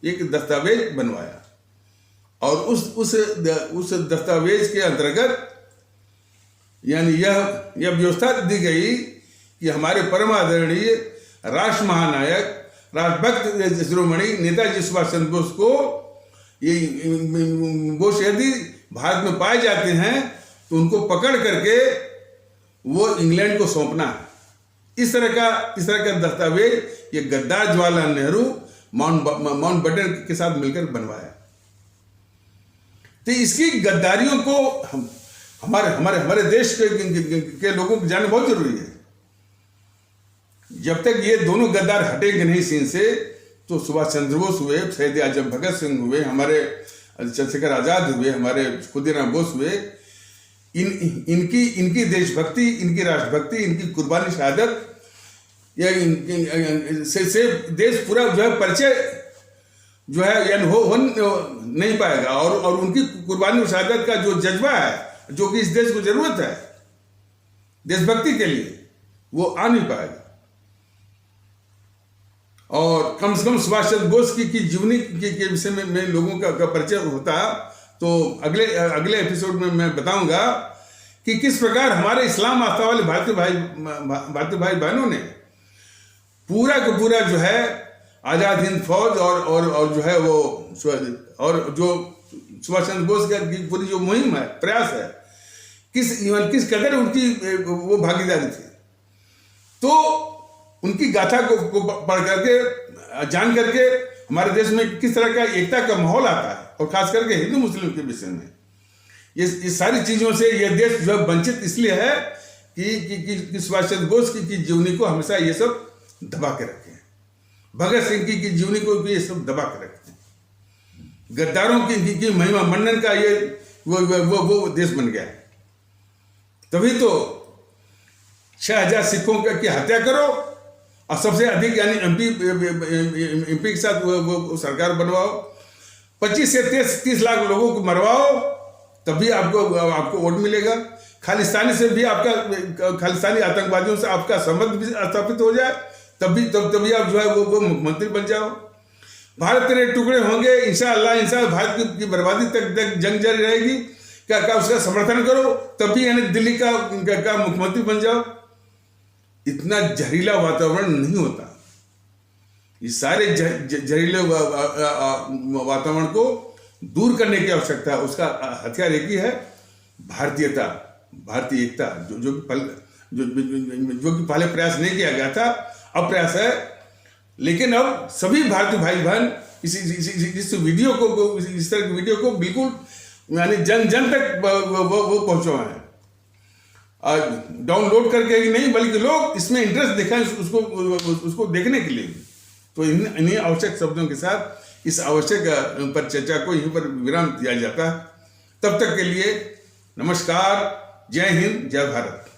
एक दस्तावेज बनवाया। और उस दस्तावेज के अंतर्गत यानी यह व्यवस्था दी गई कि हमारे परम आदरणीय राष्ट्र महानायक, राष्ट्रभक्त शिरोमणि नेताजी सुभाष चंद्र बोस को बोस यदि भारत में पाए जाते हैं तो उनको पकड़ करके वो इंग्लैंड को सौंपना है। इस तरह का दस्तावेज ये गद्दार जवाहरलाल नेहरू माउंटबेटन के साथ मिलकर बनवाया। तो इसकी गद्दारियों को हमारे देश के लोगों को जानना बहुत जरूरी है। जब तक ये दोनों गद्दार हटेंगे नहीं सीन से, तो सुभाष चंद्र बोस हुए, शहीद आजम भगत सिंह हुए, हमारे चंद्रशेखर आजाद हुए, हमारे खुदीराम बोस हुए, इनकी देशभक्ति, इनकी राष्ट्रभक्ति, इनकी कुर्बानी, शहादत या से देश पूरा जो है परिचय जो है यानी हो नहीं पाएगा। और उनकी कुर्बानी और शहादत का जो जज्बा है, जो कि इस देश को जरूरत है देशभक्ति के लिए, वो आ नहीं पाएगा। और कम से कम सुभाष चंद्र बोस की जीवनी के विषय में लोगों का परिचय होता, तो अगले एपिसोड में मैं बताऊंगा कि किस प्रकार हमारे इस्लाम आस्था वाले भारतीय भाई बहनों ने पूरा का पूरा जो है आजाद हिंद फौज और जो है वो और जो सुभाष चंद्र बोस की पूरी जो मुहिम है, प्रयास है, किस कदर उनकी वो भागीदारी थी। तो उनकी गाथा को पढ़ करके, जान करके हमारे देश में किस तरह का एकता का माहौल आता है, और खास करके हिंदू मुस्लिम के विषय में ये सारी चीजों से यह देश जो है वंचित इसलिए है कि सुभाष चंद्र बोस की जीवनी को हमेशा ये सब दबा के रखे हैं, भगत सिंह की जीवनी को भी ये सब दबा के रखे हैं, गद्दारों की महिमा मंडन का ये वो देश बन गया है। तभी तो 6000 सिखों की हत्या करो और सबसे अधिक यानी एमपी के साथ वो सरकार बनवाओ, 25 से 30 लाख लोगों को मरवाओ, तब भी आपको वोट मिलेगा। खालिस्तानी से भी खालिस्तानी आतंकवादियों से आपका संबंध भी स्थापित हो जाए, तभी आप जो है वो मुख्यमंत्री बन जाओ। भारत तेरे टुकड़े होंगे, इंशाअल्लाह भारत की बर्बादी तक जंग जारी रहेगी, क्या उसका समर्थन करो, तभी यानी दिल्ली का मुख्यमंत्री बन जाओ। इतना जहरीला वातावरण नहीं होता। इस सारे जहरीले वातावरण को दूर करने की आवश्यकता है। उसका हथियार एक ही है, भारतीयता, भारतीय एकता, जो कि पहले प्रयास नहीं किया गया था, अब प्रयास है। लेकिन अब सभी भारतीय भाई बहन इस वीडियो को, इस तरह की वीडियो को बिल्कुल यानी जन जन तक वो पहुंचे हुए हैं। डाउनलोड करके ही नहीं, बल्कि लोग इसमें इंटरेस्ट दिखाएं उसको देखने के लिए। तो इन्हीं आवश्यक शब्दों के साथ इस आवश्यक पर चर्चा को यहीं पर विराम दिया जाता है। तब तक के लिए नमस्कार, जय हिंद, जय भारत।